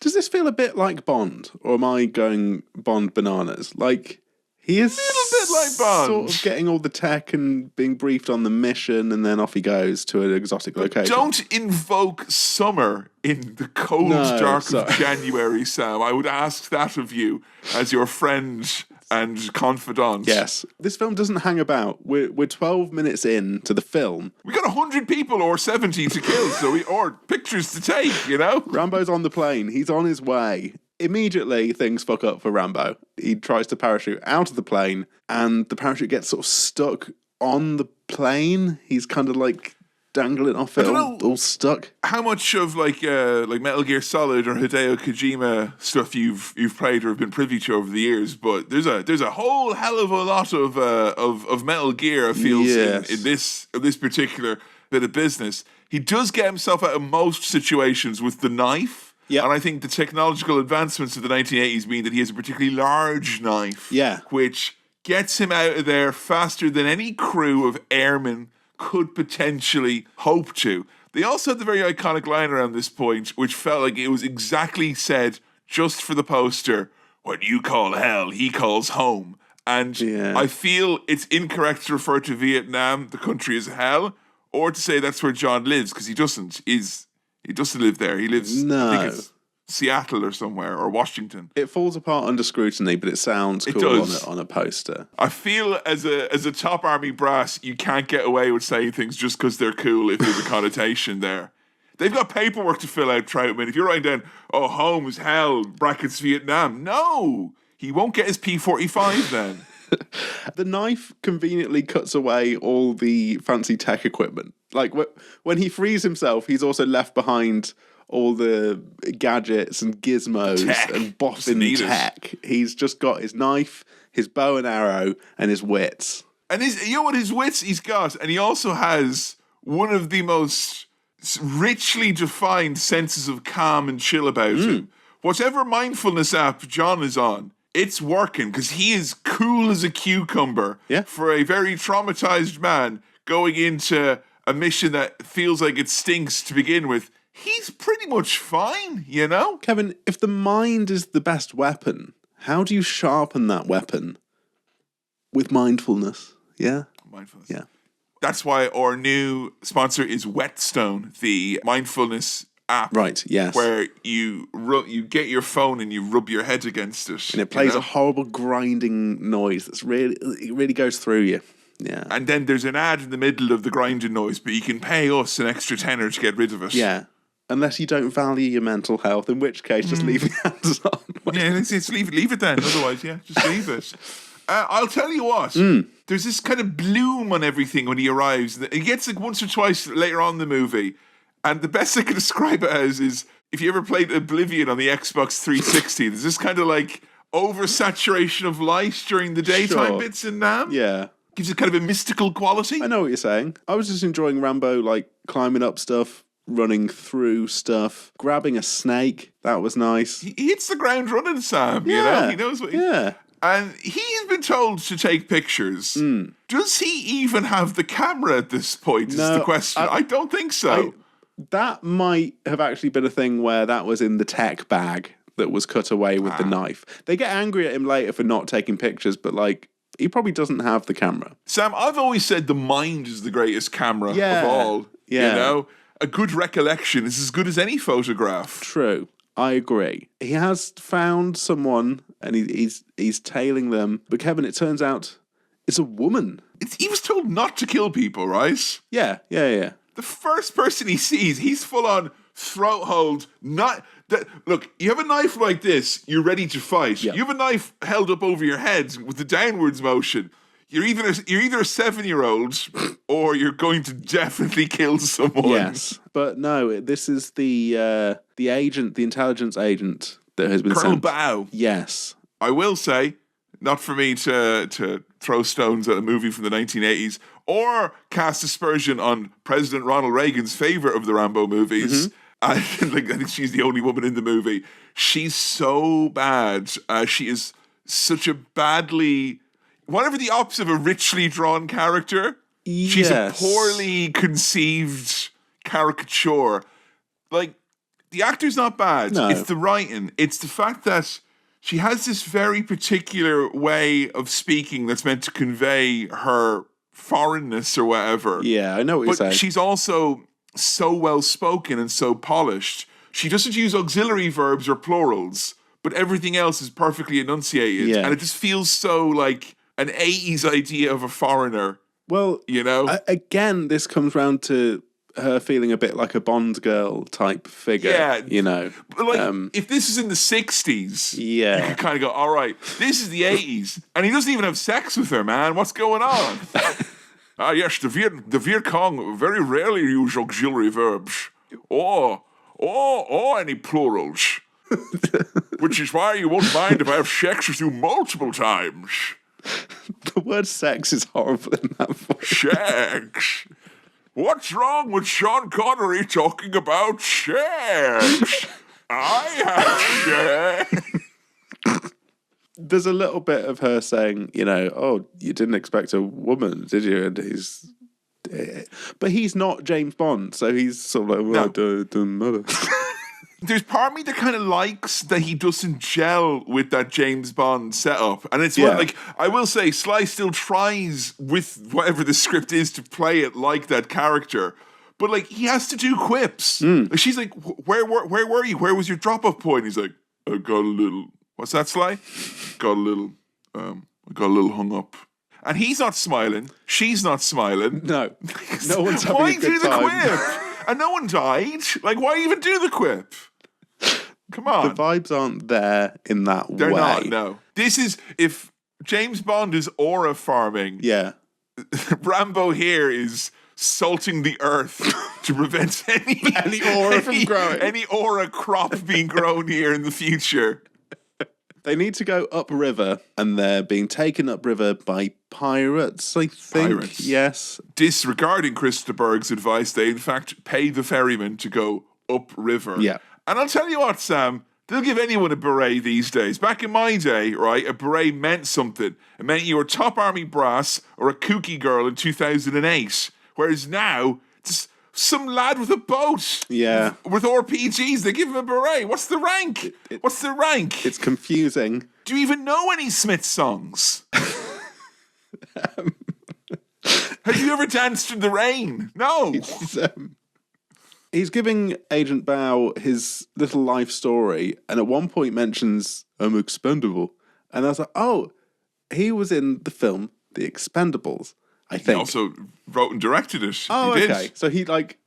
Does this feel a bit like Bond? Or am I going Bond bananas? Like, he is a little bit like Bond. Sort of getting all the tech and being briefed on the mission, and then off he goes to an exotic location. Don't invoke summer in the cold dark of January, Sam. I would ask that of you as your friend and confidant. Yes. This film doesn't hang about. We're 12 minutes in to the film. We got 100 people or 70 to kill, or pictures to take, Rambo's on the plane. He's on his way. Immediately, things fuck up for Rambo. He tries to parachute out of the plane, and the parachute gets sort of stuck on the plane. He's kind of like dangling off it, all stuck. How much of like Metal Gear Solid or Hideo Kojima stuff you've played or have been privy to over the years? But there's a whole hell of a lot of Metal Gear, I feel, in this particular bit of business. He does get himself out of most situations with the knife. Yeah. And I think the technological advancements of the 1980s mean that he has a particularly large knife. Yeah. Which gets him out of there faster than any crew of airmen could potentially hope to. They also had the very iconic line around this point, which felt like it was exactly said just for the poster. What you call hell, he calls home. And I feel it's incorrect to refer to Vietnam, the country, as hell, or to say that's where John lives, because he doesn't. He doesn't live there. He lives, I think it's Seattle or somewhere, or Washington. It falls apart under scrutiny, but it sounds cool on a poster. I feel as a top army brass, you can't get away with saying things just because they're cool if there's a connotation there. They've got paperwork to fill out, Troutman. If you're writing down, home is hell, brackets Vietnam, no, he won't get his P45 then. The knife conveniently cuts away all the fancy tech equipment. Like, when he frees himself, he's also left behind all the gadgets and gizmos and boffin tech. He's just got his knife, his bow and arrow, and his wits. And you know what his wits he's got? And he also has one of the most richly defined senses of calm and chill about him. Whatever mindfulness app John is on, it's working because he is cool as a cucumber for a very traumatized man going into a mission that feels like it stinks to begin with. He's pretty much fine, you know? Kevin, if the mind is the best weapon, how do you sharpen that weapon? With mindfulness, yeah? Mindfulness. Yeah. That's why our new sponsor is Whetstone, the mindfulness app. Right, yes. Where you get your phone and you rub your head against it. And it plays a horrible grinding noise it really goes through you. Yeah. And then there's an ad in the middle of the grinding noise, but you can pay us an extra tenner to get rid of it. Yeah. Unless you don't value your mental health, in which case just leave your hands on. Yeah, let's leave it then. Otherwise, just leave it. I'll tell you what. There's this kind of bloom on everything when he arrives. He gets like once or twice later on in the movie. And the best I can describe it as is, if you ever played Oblivion on the Xbox 360, there's this kind of like oversaturation of light during the daytime bits in Nam. Yeah. Gives it kind of a mystical quality. I know what you're saying. I was just enjoying Rambo, like, climbing up stuff, running through stuff, grabbing a snake. That was nice. He hits the ground running, Sam. You know, he knows what. And he's been told to take pictures. Does he even have the camera at this point? No, is the question. I don't think so. That might have actually been a thing where that was in the tech bag that was cut away with the knife. They get angry at him later for not taking pictures, but like, he probably doesn't have the camera. Sam, I've always said the mind is the greatest camera of all. Yeah. You know, a good recollection is as good as any photograph. True. I agree. He has found someone and he's tailing them. But Kevin, it turns out it's a woman. He was told not to kill people, right? Yeah. The first person he sees, he's full on throat hold. Look, you have a knife like this, you're ready to fight. Yeah. You have a knife held up over your head with the downwards motion. You're either a 7-year-old or you're going to definitely kill someone. Yes, but no, this is the agent, the intelligence agent that has been Colonel sent. Bao. Yes. I will say, not for me to throw stones at a movie from the 1980s or cast aspersion on President Ronald Reagan's favorite of the Rambo movies. I think she's the only woman in the movie. She's so bad. She is such a badly, whatever the opposite of a richly drawn character. Yes. She's a poorly conceived caricature. Like, the actor's not bad. No. It's the writing. It's the fact that she has this very particular way of speaking that's meant to convey her foreignness or whatever. Yeah, I know what you're saying. But she's also so well spoken and so polished. She doesn't use auxiliary verbs or plurals, but everything else is perfectly enunciated. Yeah. And it just feels so like an 80s idea of a foreigner. Well, you know? Again, this comes round to her feeling a bit like a Bond girl type figure. Yeah. You know? But like, if this is in the 60s, you could kind of go, all right, this is the 80s. And he doesn't even have sex with her, man. What's going on? Yes, the Viet Cong very rarely use auxiliary verbs or any plurals, which is why you won't mind if I have sex with you multiple times. The word sex is horrible in that voice. Sex? What's wrong with Sean Connery talking about sex? I have sex. There's a little bit of her saying, you know, oh, you didn't expect a woman, did you? And But he's not James Bond, so he's sort of like, well, it doesn't matter. There's part of me that kind of likes that he doesn't gel with that James Bond setup. And it's what, like, I will say, Sly still tries with whatever the script is to play it like that character. But, like, he has to do quips. Like, she's like, where were you? Where was your drop-off point? He's like, I got a little, what's that, Sly? I got a little hung up. And he's not smiling. She's not smiling. No. No one's having a good time. Why do the quip? And no one died. Like, why even do the quip? Come on. The vibes aren't there in that way. They're not, no. This is, if James Bond is aura farming, Rambo here is salting the earth to prevent any aura from growing. Any aura crop being grown here in the future. They need to go upriver, and they're being taken upriver by pirates, I think. Pirates. Yes. Disregarding Christa Berg's advice, they in fact pay the ferryman to go upriver. Yeah. And I'll tell you what, Sam, they'll give anyone a beret these days. Back in my day, right, a beret meant something. It meant you were top army brass or a kooky girl in 2008. Whereas now, just some lad with a boat. Yeah. With RPGs, they give him a beret. What's the rank? What's the rank? It's confusing. Do you even know any Smith songs? Have you ever danced in the rain? No. He's giving Agent Bao his little life story, and at one point mentions, I'm expendable. And I was like, oh, he was in the film The Expendables, I think. He also wrote and directed it. Oh, he okay. Did. So he, like,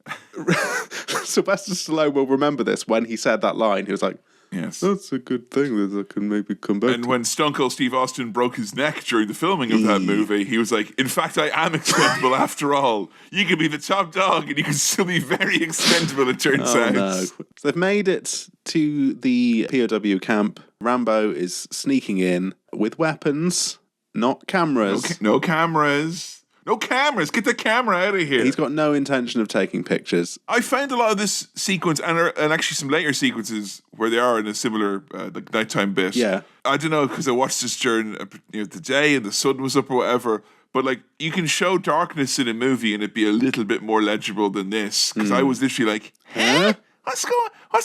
Sylvester Stallone will remember this when he said that line. He was like, yes, that's a good thing that I can maybe come back and when Stone Cold Steve Austin broke his neck during the filming of that movie, he was like, in fact, I am expendable after all. You can be the top dog and you can still be very expendable, it turns out. No. So they've made it to the POW camp. Rambo is sneaking in with weapons, not cameras. No cameras. No cameras. Get the camera out of here. He's got no intention of taking pictures. I found a lot of this sequence and actually some later sequences where they are in a similar like nighttime bit. Yeah. I don't know, because I watched this during the day and the sun was up or whatever. But like, you can show darkness in a movie and it'd be a little bit more legible than this. Because I was literally like, huh? What's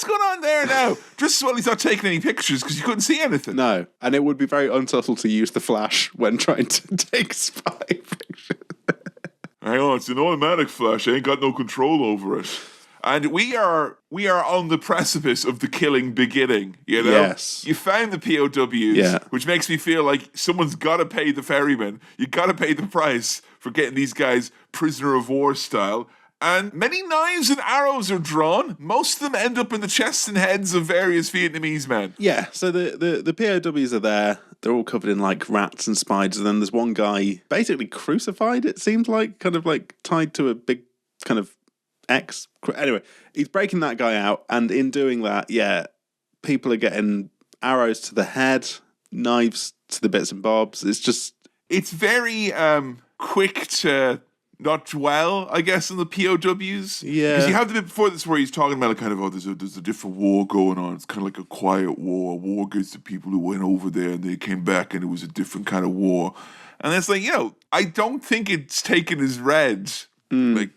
going on there now? Just while he's not taking any pictures because you couldn't see anything. No. And it would be very unsubtle to use the flash when trying to take spy pictures. Hang on, it's an automatic flash. I ain't got no control over it. And we are on the precipice of the killing beginning, you know? Yes. You found the POWs, which makes me feel like someone's got to pay the ferryman. You got to pay the price for getting these guys prisoner of war style. And many knives and arrows are drawn. Most of them end up in the chests and heads of various Vietnamese men. Yeah, so the POWs are there. They're all covered in, like, rats and spiders. And then there's one guy basically crucified, it seems like, kind of, like, tied to a big kind of X. Anyway, he's breaking that guy out. And in doing that, people are getting arrows to the head, knives to the bits and bobs. It's very quick to not dwell, I guess, on the POWs. Yeah. Because you have the bit before this where he's talking about, like, kind of, there's a different war going on. It's kind of like a quiet war. A war against the people who went over there and they came back and it was a different kind of war. And it's like, I don't think it's taken as read, like,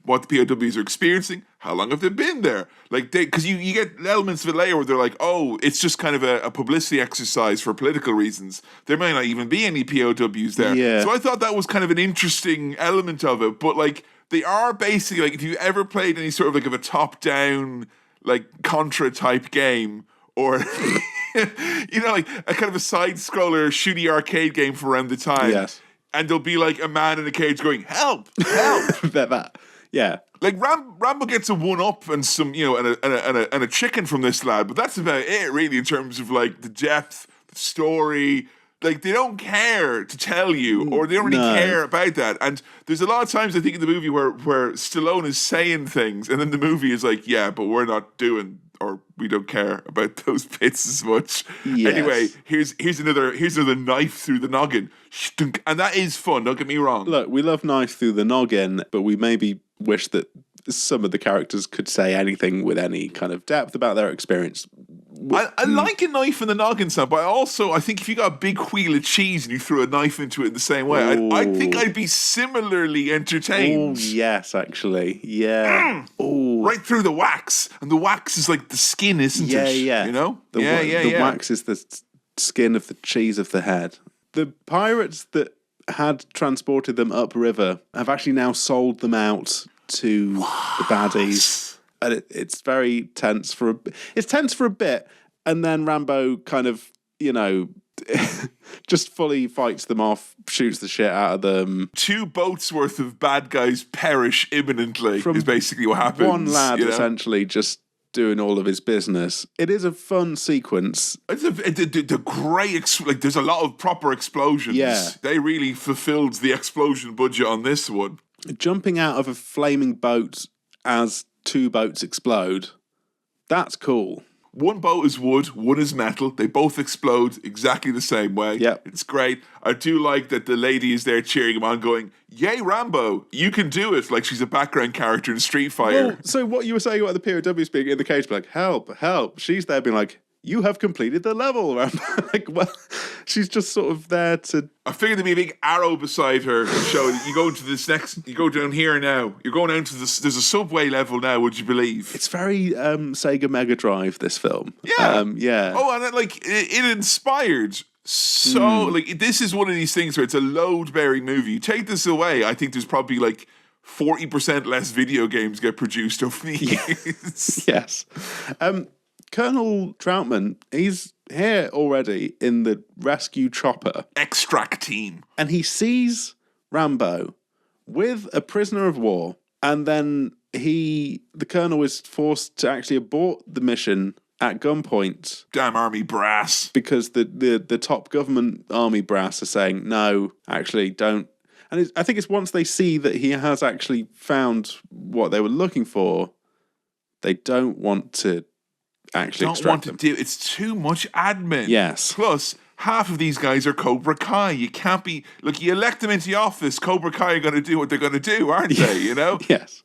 what the POWs are experiencing. How long have they been there? Like, because you get elements of it later where they're like, oh, it's just kind of a publicity exercise for political reasons. There may not even be any POWs there. Yeah. So I thought that was kind of an interesting element of it. But, like, they are basically, like, if you ever played any sort of, like, of a top-down, like, Contra-type game, or, like, a kind of a side-scroller shooty arcade game for around the time. Yes. And there'll be, like, a man in a cage going, help, help. that. Yeah. Like, Rambo gets a one-up and some, and a chicken from this lad, but that's about it, really, in terms of, like, the depth, the story. Like, they don't care to tell you, or they don't really care about that. And there's a lot of times, I think, in the movie where Stallone is saying things, and then the movie is like, yeah, but we're not doing, or we don't care about those bits as much. Yes. Anyway, here's another knife through the noggin. And that is fun, don't get me wrong. Look, we love knife through the noggin, but we maybe wish that some of the characters could say anything with any kind of depth about their experience I like a knife in the noggin sound, but I think if you got a big wheel of cheese and you threw a knife into it in the same way, I think I'd be similarly entertained. Oh, yes, actually. Yeah. Right through the wax. And the wax is like the skin, isn't it? Yeah. You know? The wax is the skin of the cheese of the head. The pirates that had transported them upriver have actually now sold them out to the baddies. And it's very tense for a bit, and then Rambo kind of, just fully fights them off, shoots the shit out of them. 2 boats worth of bad guys perish imminently is basically what happens. One lad essentially just doing all of his business. It is a fun sequence. It's the great, there's a lot of proper explosions. Yeah. They really fulfilled the explosion budget on this one. Jumping out of a flaming boat as 2 boats explode, that's cool. One boat is wood, one is metal. They both explode exactly the same way. Yep. It's great. I do like that the lady is there cheering him on, going, "Yay, Rambo, you can do it," like she's a background character in Street Fighter. Well, so what you were saying about the POWs being in the cage, like, help, help. She's there being like, you have completed the level, Rambo. Like, well, she's just sort of there to... I figured there'd be a big arrow beside her to show that you go into this next, you go down here now. You're going down to this, there's a subway level now, would you believe? It's very Sega Mega Drive, this film. Yeah. Yeah. Oh, and it inspired so, this is one of these things where it's a load-bearing movie. You take this away, I think there's probably 40% less video games get produced over the years. Yes. Colonel Troutman, he's here already in the rescue chopper. Extract team. And he sees Rambo with a prisoner of war, and then the colonel is forced to actually abort the mission at gunpoint. Damn army brass. Because the top government army brass are saying, no, actually don't. And I think it's once they see that he has actually found what they were looking for, they don't want to actually extract them. It's too much admin. Yes. Plus, half of these guys are Cobra Kai. You can't be... you elect them into the office, Cobra Kai are going to do what they're going to do, aren't they, Yes.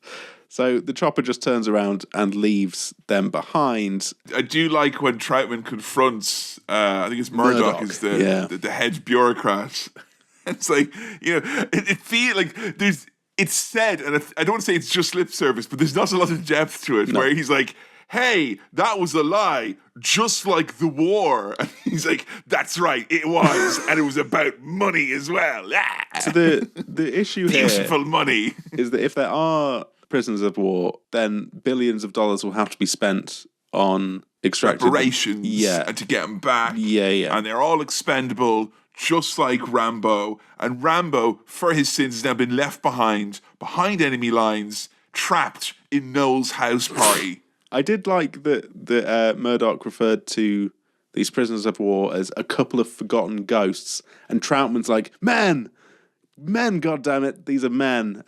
So the chopper just turns around and leaves them behind. I do like when Troutman confronts, I think it's Murdoch is the head bureaucrat. It's it feels like it's said, and I don't want to say it's just lip service, but there's not a lot of depth to it, where he's like, hey, that was a lie, just like the war. And he's like, that's right, it was, and it was about money as well. So the issue here... Beautiful money. ...is that if there are prisoners of war, then billions of dollars will have to be spent on extracting reparations and to get them back. Yeah. And they're all expendable, just like Rambo. And Rambo, for his sins, has now been left behind enemy lines, trapped in Noel's house party. I did like that Murdoch referred to these prisoners of war as a couple of forgotten ghosts, and Troutman's like, men, goddammit, these are men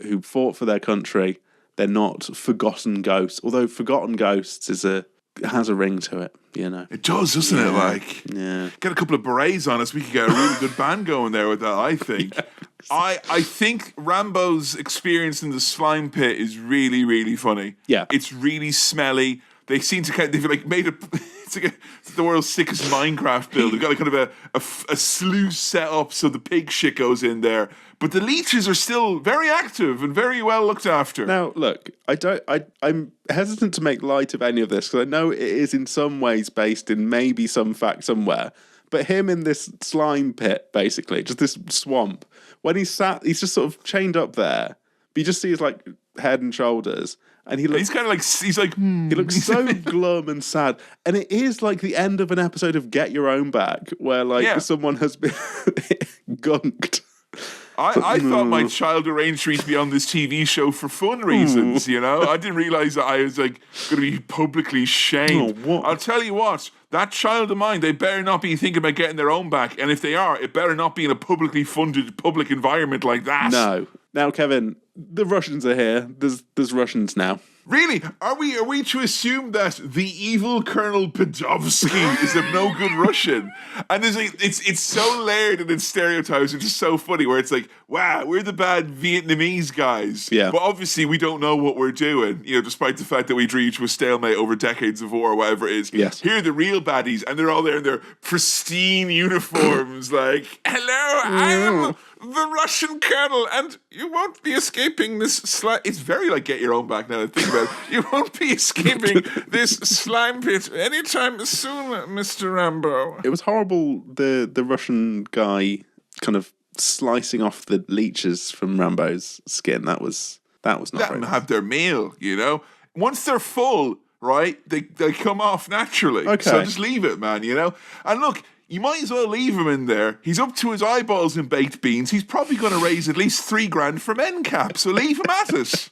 who fought for their country. They're not forgotten ghosts, although forgotten ghosts has a ring to it, It does, doesn't it? Yeah. Get a couple of berets on us, we could get a really good band going there with that, I think. Yeah. I think Rambo's experience in the slime pit is really, really funny. Yeah. It's really smelly. They seem to they've made it's the world's sickest Minecraft build. They've got kind of a sluice set up so the pig shit goes in there. But the leeches are still very active and very well looked after. Now, look, I'm hesitant to make light of any of this because I know it is in some ways based in maybe some fact somewhere. But him in this slime pit, basically, just this swamp, when he's just sort of chained up there. But you just see his head and shoulders, and he's kind of he looks so glum and sad. And it is like the end of an episode of Get Your Own Back, where someone has been gunked. I thought my child arranged me to be on this TV show for fun reasons, I didn't realise that I was going to be publicly shamed. Oh, I'll tell you what, that child of mine, they better not be thinking about getting their own back. And if they are, it better not be in a publicly funded public environment like that. No. Now, Kevin, the Russians are here. There's Russians now. Really? Are we to assume that the evil Colonel Podovsky is a no good Russian? And there's like it's so layered and it's stereotypes, which is so funny, where it's like, wow, we're the bad Vietnamese guys. Yeah. But obviously we don't know what we're doing, despite the fact that we drew to a stalemate over decades of war or whatever it is. Yes. Here are the real baddies, and they're all there in their pristine uniforms, like, hello, I am the Russian colonel, and you won't be escaping this slime. It's very like Get Your Own Back now that I think about it. You won't be escaping this slime pit anytime soon, Mr. Rambo. It was horrible, the Russian guy kind of slicing off the leeches from Rambo's skin. That was not Let very them nice. have their meal, Once they're full, right, they come off naturally. Okay. So just leave it, man, And look, you might as well leave him in there. He's up to his eyeballs in baked beans. He's probably going to raise at least $3,000 from NCAP, so leave him at it.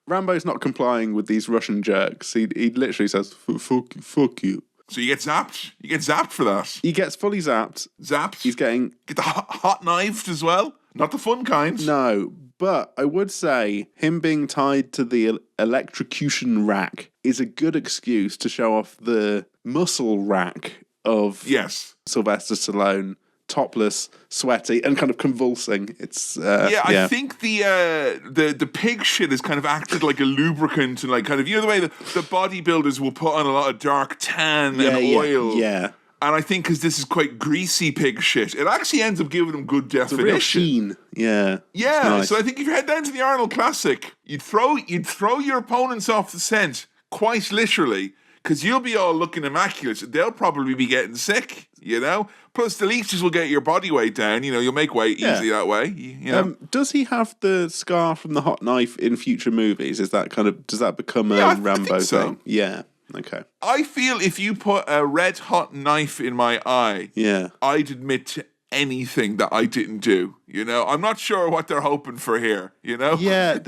Rambo's not complying with these Russian jerks. He literally says, fuck you. So you get zapped. You get zapped for that. He gets fully zapped. Zapped. He's getting... Get the hot knifed as well. Not the fun kind. No, but I would say him being tied to the electrocution rack is a good excuse to show off the muscle rack of Yes. Sylvester Stallone, topless, sweaty, and kind of convulsing. It's I think the pig shit has kind of acted like a lubricant, and like kind of the way the bodybuilders will put on a lot of dark tan and oil. Yeah. And I think because this is quite greasy pig shit, it actually ends up giving them good definition. It's a real sheen. Yeah. Yeah, Nice. so I think if you head down to the Arnold Classic, you'd throw your opponents off the scent, quite literally, because you'll be all looking immaculate. They'll probably be getting sick, Plus, the leeches will get your body weight down. You'll make weight easily that way. Does he have the scar from the hot knife in future movies? Does that become a Rambo think so. thing? Yeah. Okay. I feel if you put a red hot knife in my eye, I'd admit to anything that I didn't do. I'm not sure what they're hoping for here. Yeah.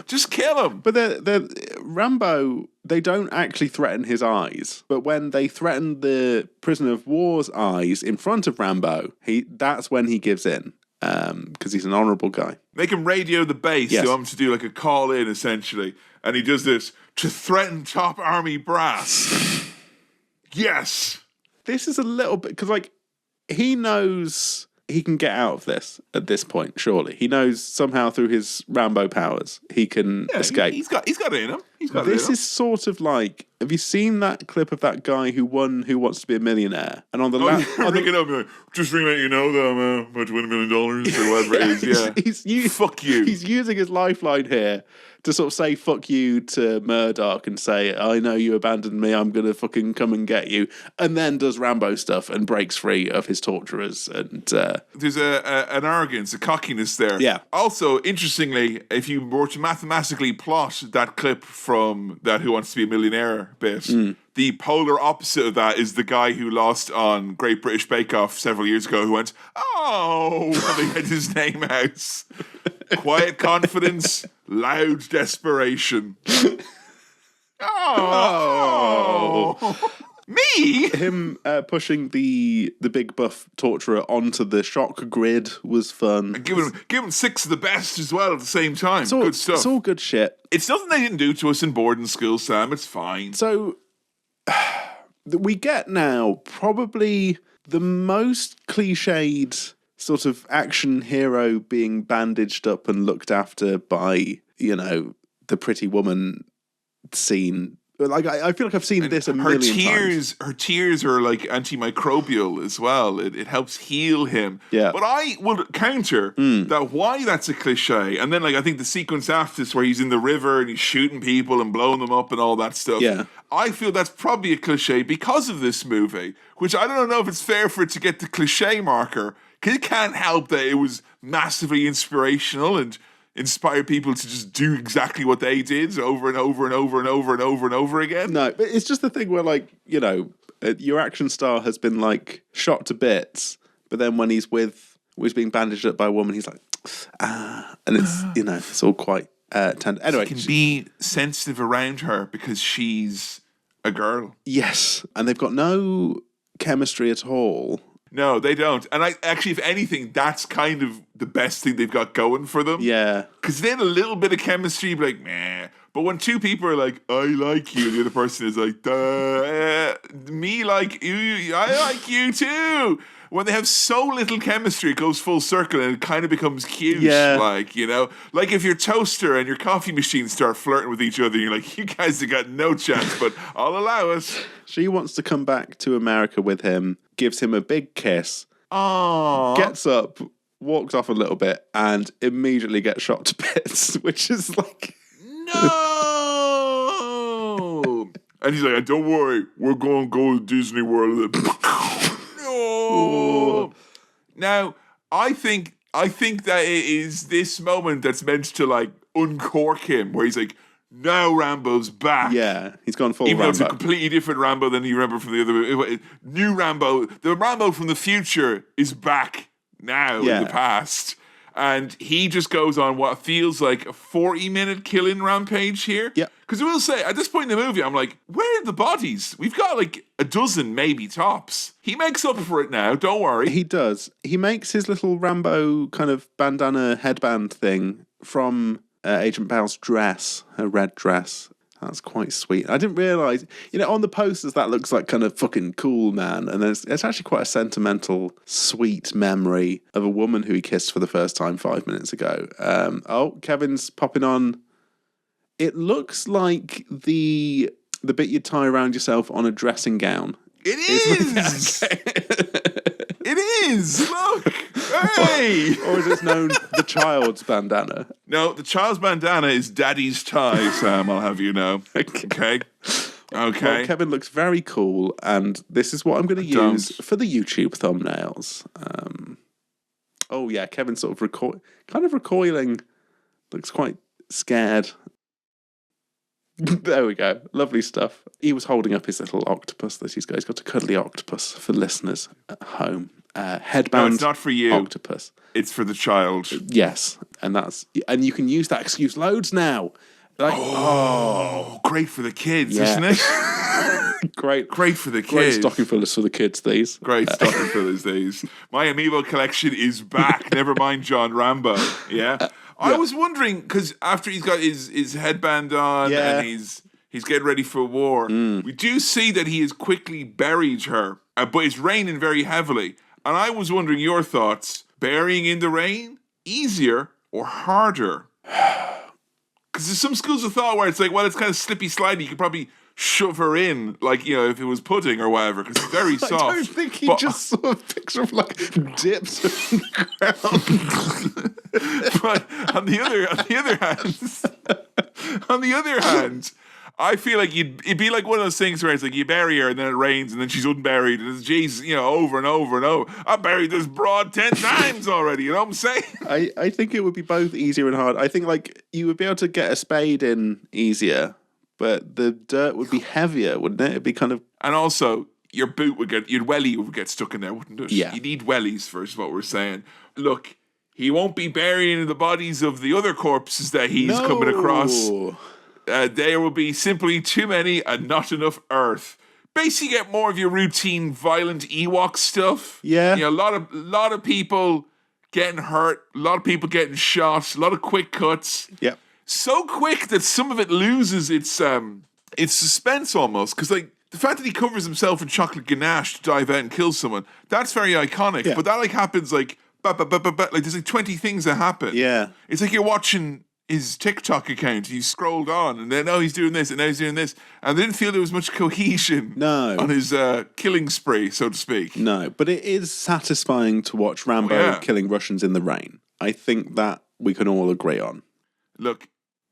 Just kill him. But the Rambo, they don't actually threaten his eyes. But when they threaten the prisoner of war's eyes in front of Rambo, that's when he gives in. Because he's an honourable guy. Make him radio the base. Yes. You want him to do like a call in, essentially. And he does this to threaten top army brass. Yes. This is a little bit, because he knows he can get out of this at this point, surely. He knows somehow through his Rambo powers he can escape. He's got it in him. This is sort of like, have you seen that clip of that guy who won Who Wants to Be a Millionaire? And on the ring it up, just ring let you know that I'm about to win $1 million or whatever it is. Yeah. Fuck you. He's using his lifeline here to sort of say fuck you to Murdoch and say, I know you abandoned me, I'm going to fucking come and get you. And then does Rambo stuff and breaks free of his torturers. And there's an arrogance, a cockiness there. Yeah. Also, interestingly, if you were to mathematically plot that clip from that Who Wants to Be a Millionaire bit, the polar opposite of that is the guy who lost on Great British Bake Off several years ago who went, oh, and they had his name out. Quiet confidence, loud desperation. Oh. Me? him pushing the big buff torturer onto the shock grid was fun. And give him 6 of the best as well at the same time. Good stuff. It's all good shit. It's nothing they didn't do to us in boarding school, Sam. It's fine. So we get now probably the most cliched sort of action hero being bandaged up and looked after by, the pretty woman scene. I feel like I've seen this a million times. Her tears are like antimicrobial as well. It helps heal him. Yeah. But I would counter that why that's a cliche. And then I think the sequence after this where he's in the river and he's shooting people and blowing them up and all that stuff. Yeah. I feel that's probably a cliche because of this movie, which I don't know if it's fair for it to get the cliche marker. Because it can't help that it was massively inspirational and inspire people to just do exactly what they did over and over and over and over and over and over again. No, but it's just the thing where your action star has been shot to bits, but then when he's being bandaged up by a woman, he's like, and it's it's all quite tender. Anyway, he can be sensitive around her because she's a girl. Yes, and they've got no chemistry at all. No, they don't. And I actually, if anything, that's kind of the best thing they've got going for them. Yeah. Because then a little bit of chemistry, be like, meh. But when two people are like, I like you, and the other person is like, me like you, I like you too. When they have so little chemistry, it goes full circle and it kind of becomes cute. Yeah. Like, you know, like if your toaster and your coffee machine start flirting with each other, you're like, you guys have got no chance, but I'll allow it. She wants to come back to America with him, gives him a big kiss, Aww. gets up, walks off a little bit, and immediately gets shot to bits, which is like... No! And he's like, don't worry, we're going to go to Disney World. No! Now, I think that it is this moment that's meant to, like, uncork him, where he's like, now Rambo's back. Yeah, he's gone full Even Rambo. though it's a completely different Rambo than you remember from the other movie. New Rambo. The Rambo from the future is back now in the past. And he just goes on what feels like a 40-minute killing rampage here. Yeah. Because I will say, at this point in the movie, I'm like, where are the bodies? We've got like a dozen, maybe tops. He makes up for it now, don't worry. He does. He makes his little Rambo kind of bandana headband thing from Agent Bell's dress, her red dress. That's quite sweet. I didn't realise, on the posters that looks like kind of fucking cool, man. And it's actually quite a sentimental, sweet memory of a woman who he kissed for the first time 5 minutes ago. Kevin's popping on. It looks like the bit you tie around yourself on a dressing gown. It is! It is! Look! Hey! Or is it known the child's bandana? No, the child's bandana is daddy's tie, Sam, I'll have you know. Okay? Well, Kevin looks very cool, and this is what I'm going to use for the YouTube thumbnails. Kevin's sort of recoiling. Looks quite scared. There we go. Lovely stuff. He was holding up his little octopus that he's got. He's got a cuddly octopus for listeners at home. Headband. No, it's not for you. Octopus. It's for the child. Yes, and you can use that excuse loads now. Like, great for the kids, isn't it? Great for the kids. Great stocking fillers for the kids, these. Great stocking fillers, these. My Amiibo collection is back. Never mind John Rambo. Yeah. I was wondering, because after he's got his headband on and he's getting ready for war, we do see that he has quickly buried her, but it's raining very heavily. And I was wondering your thoughts. Burying in the rain, easier or harder? Because there's some schools of thought where it's like, well, it's kind of slippy slidey. You could probably shove her in, like, if it was pudding or whatever, because it's very soft. I don't think he just saw a picture of, like, dips in the ground. But on the other hand, I feel like it'd be like one of those things where it's like you bury her and then it rains and then she's unburied and it's Jesus, over and over and over. I buried this broad 10 times already, you know what I'm saying? I think it would be both easier and hard. I think like you would be able to get a spade in easier, but the dirt would be heavier, wouldn't it? It'd be kind of... And also, your welly would get stuck in there, wouldn't it? Yeah. You need wellies first, what we're saying. Look, he won't be burying the bodies of the other corpses that he's coming across. There will be simply too many and not enough earth. Basically, get more of your routine violent Ewok stuff. Yeah. A lot of people getting hurt, a lot of people getting shot, a lot of quick cuts. Yeah. So quick that some of it loses its suspense almost. Because like the fact that he covers himself in chocolate ganache to dive out and kill someone, that's very iconic. Yeah. But that like happens like like there's like 20 things that happen. Yeah. It's like you're watching his TikTok account. He scrolled on and then he's doing this and now he's doing this. And I didn't feel there was much cohesion on his killing spree, so to speak. No, but it is satisfying to watch Rambo killing Russians in the rain. I think that we can all agree on. Look,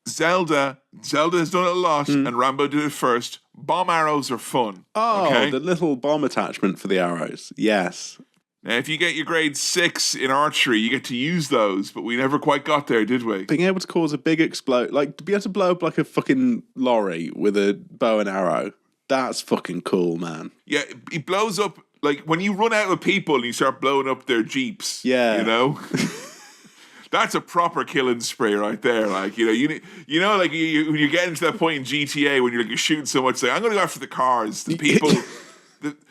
Zelda has done it a lot and Rambo did it first. Bomb arrows are fun. Oh, okay? The little bomb attachment for the arrows. Yes. Now, if you get your grade 6 in archery, you get to use those, but we never quite got there, did we? Being able to cause a big explode, like to be able to blow up like a fucking lorry with a bow and arrow, that's fucking cool, man. Yeah, it blows up, like when you run out of people and you start blowing up their Jeeps. Yeah. You know? That's a proper killing spree right there. Like, when you're getting to that point in GTA when you're shooting so much, like, I'm going to go after the cars, the people.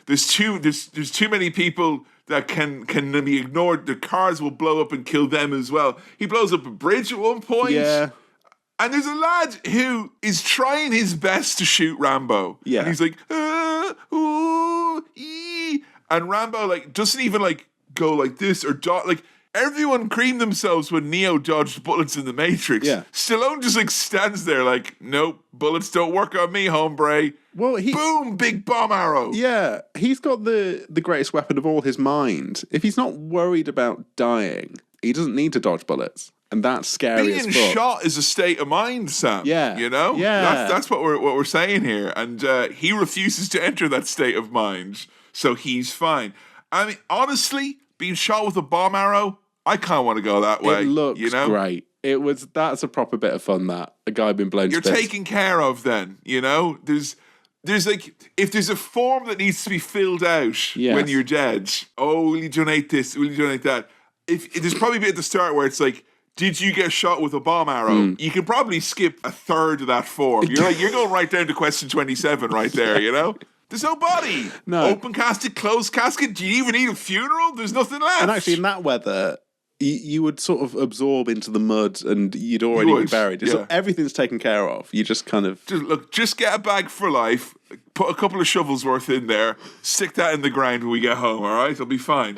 There's too many people that can be ignored. The cars will blow up and kill them as well. He blows up a bridge at one point. Yeah. And there's a lad who is trying his best to shoot Rambo. Yeah. And he's like, ooh, ee. And Rambo like doesn't even like go like this or like everyone creamed themselves when Neo dodged bullets in the Matrix. Yeah. Stallone just like stands there like, nope, bullets don't work on me, hombre. Well, Boom, big bomb arrow. Yeah, he's got the greatest weapon of all, his mind. If he's not worried about dying, he doesn't need to dodge bullets. And that's scary as fuck. Being shot is a state of mind, Sam. Yeah. You know? Yeah. That's what we're saying here. And he refuses to enter that state of mind, so he's fine. I mean, honestly, being shot with a bomb arrow, I kind of want to go that way. It looks you know? great. That's a proper bit of fun, that. A guy being blown You're to bits. taken care of then, you know? There's like, if there's a form that needs to be filled out when you're dead, will you donate this? Will you donate that? If there's probably a bit at the start where it's like, did you get shot with a bomb arrow? You can probably skip a third of that form. You're going right down to question 27 right there, you know? There's no body. No. Open casket, closed casket. Do you even need a funeral? There's nothing left. And actually, in that weather, you would sort of absorb into the mud and you'd already be buried. So everything's taken care of. You just kind of... Just get a bag for life, put a couple of shovels worth in there, stick that in the ground when we get home, all right? It'll be fine.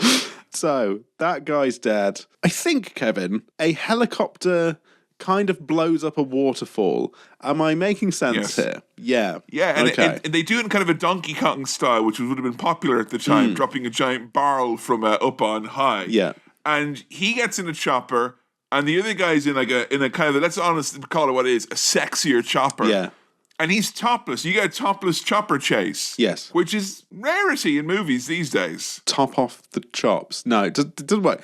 So, that guy's dead. I think, Kevin, a helicopter kind of blows up a waterfall. Am I making sense here? Yeah. Yeah, and they do it in kind of a Donkey Kong style, which would have been popular at the time, dropping a giant barrel from up on high. Yeah. And he gets in a chopper, and the other guy's in a kind of, let's honestly call it what it is, a sexier chopper. Yeah. And he's topless. You get a topless chopper chase. Yes. Which is rarity in movies these days. Top off the chops. No, it doesn't work.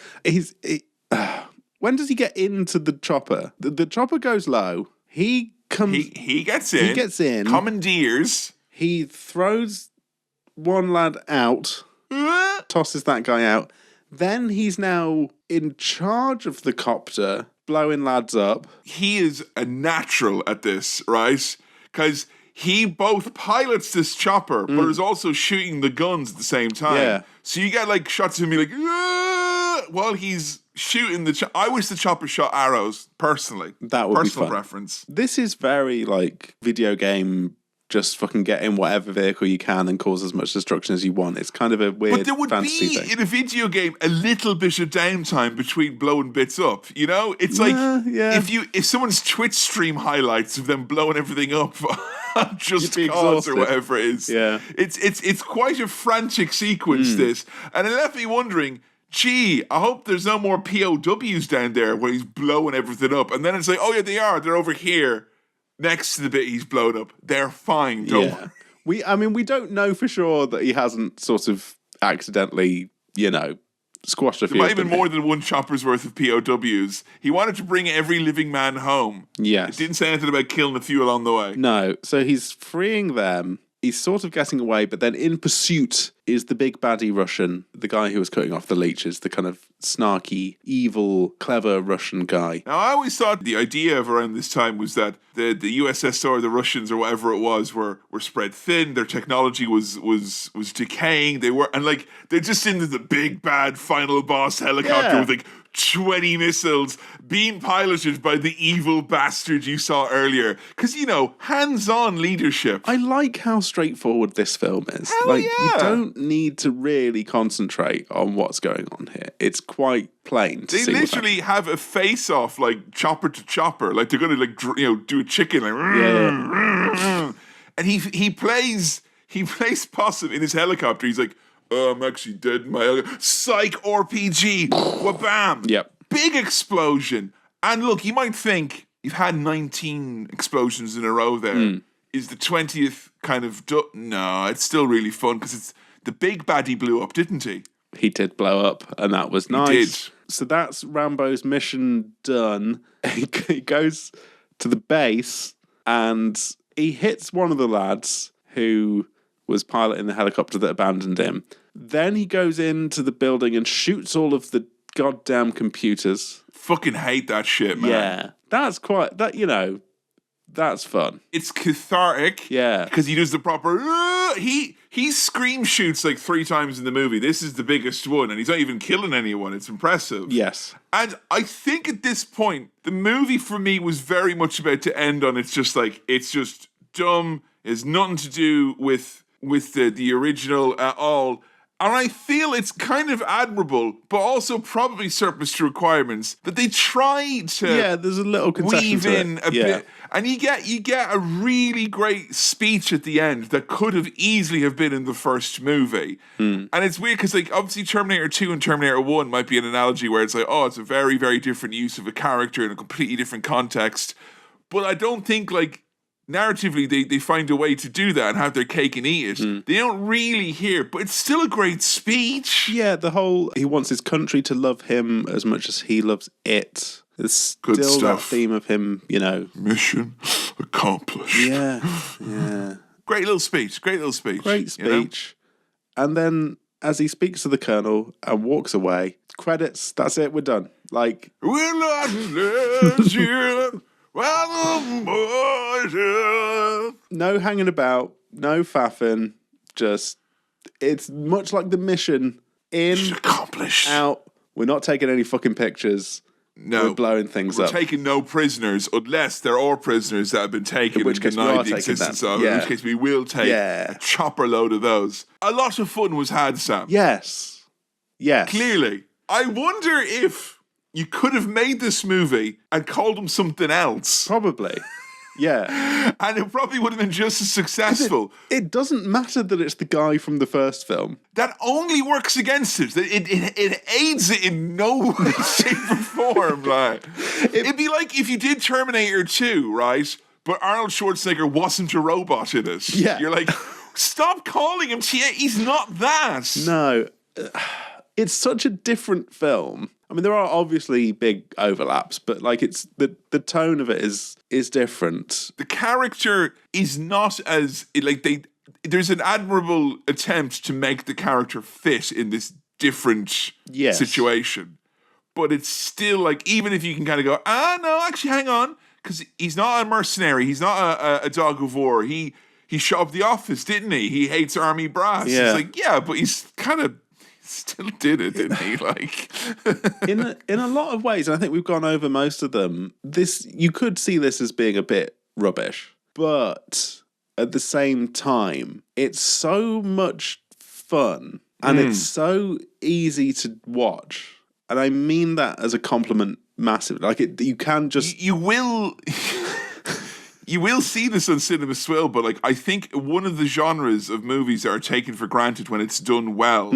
When does he get into the chopper? The chopper goes low. He comes... He gets in. He gets in. Commandeers. He throws one lad out. Tosses that guy out. Then he's now in charge of the copter, blowing lads up. He is a natural at this, right? Because he both pilots this chopper, but is also shooting the guns at the same time. Yeah. So you get like shots of him like, while he's shooting the chopper. I wish the chopper shot arrows, personally. That would be fun. Personal preference. This is very like video game, just fucking get in whatever vehicle you can and cause as much destruction as you want. It's kind of a weird But there would be, thing. In a video game, a little bit of downtime between blowing bits up, you know? It's like, if someone's Twitch stream highlights of them blowing everything up on Just Cause or whatever it is, it's quite a frantic sequence, this. And it left me wondering, gee, I hope there's no more POWs down there where he's blowing everything up. And then it's like, oh yeah, they are. They're over here. Next to the bit he's blown up, they're fine. Don't worry. We don't know for sure that he hasn't sort of accidentally, squashed a few. There might have been more than one chopper's worth of POWs. He wanted to bring every living man home. Yes. It didn't say anything about killing a few along the way. No. So he's freeing them. He's sort of getting away, but then in pursuit is the big baddie Russian, the guy who was cutting off the leeches, the kind of snarky, evil, clever Russian guy. Now, I always thought the idea of around this time was that the USSR, the Russians or whatever it was, were spread thin. Their technology was decaying. They're just in the big bad final boss helicopter with like 20 missiles being piloted by the evil bastard you saw earlier. Because, hands-on leadership. I like how straightforward this film is. You don't need to really concentrate on what's going on here. It's quite plain to They see literally have a face-off, like, chopper to chopper. Like, they're going to, do a chicken. Like, And he plays possum in his helicopter. He's like, oh, I'm actually dead in my helicopter. Psych RPG. Wabam. Yep. Big explosion. And look, you might think you've had 19 explosions in a row there. Is the 20th kind of... No, it's still really fun because it's the big baddie blew up, didn't he? He did blow up, and that was nice. He did. So that's Rambo's mission done. He goes to the base, and he hits one of the lads who was piloting the helicopter that abandoned him. Then he goes into the building and shoots all of the goddamn computers. Fucking hate that shit, man. Yeah. That's quite... That's fun. It's cathartic. Yeah. Because he does the proper... He scream shoots like 3 times in the movie. This is the biggest one, and he's not even killing anyone. It's impressive. Yes. And I think at this point, the movie for me was very much about to end on it's just dumb. It has nothing to do with the original at all. And I feel it's kind of admirable, but also probably surplus to requirements, that they tried to there's a little concession weave to in it. a bit. And you get a really great speech at the end that could have easily have been in the first movie. And it's weird because like obviously Terminator 2 and Terminator 1 might be an analogy where it's like, oh, it's a very, very different use of a character in a completely different context. But I don't think like narratively they find a way to do that and have their cake and eat it. They don't really hear, but it's still a great speech. Yeah, he wants his country to love him as much as he loves it. There's Good still stuff. that theme of him, Mission accomplished. Yeah. Great little speech. Great speech. And then as he speaks to the Colonel and walks away, credits, that's it, we're done. Like, we're not last year. No hanging about, no faffing, just, it's much like the mission in, accomplished. Out, we're not taking any fucking pictures. No. We're blowing things up. We're taking no prisoners, unless there are prisoners that have been taken and denied the existence of, in which case we will take a chopper load of those. A lot of fun was had, Sam. Yes. Clearly. I wonder if you could have made this movie and called him something else. Probably. Yeah. And it probably would have been just as successful. It doesn't matter that it's the guy from the first film. That only works against it. It aids it in no way, shape, or form. Like. It'd be like if you did Terminator 2, right? But Arnold Schwarzenegger wasn't a robot in it. Yeah. You're like, stop calling him he's not that. No. It's such a different film. I mean, there are obviously big overlaps, but like it's the tone of it is different. The character is not as there's an admirable attempt to make the character fit in this different situation. But it's still like, even if you can kind of go, no, actually hang on, because he's not a mercenary, he's not a dog of war. He shot up the office, didn't he? He hates army brass. Yeah. It's like, yeah, but he's kind of still did it, didn't he? Like in a lot of ways, and I think we've gone over most of them. You could see this as being a bit rubbish, but at the same time, it's so much fun and it's so easy to watch, and I mean that as a compliment massively. Like you can just you will. You will see this on Cinema Swirl, but like I think one of the genres of movies that are taken for granted when it's done well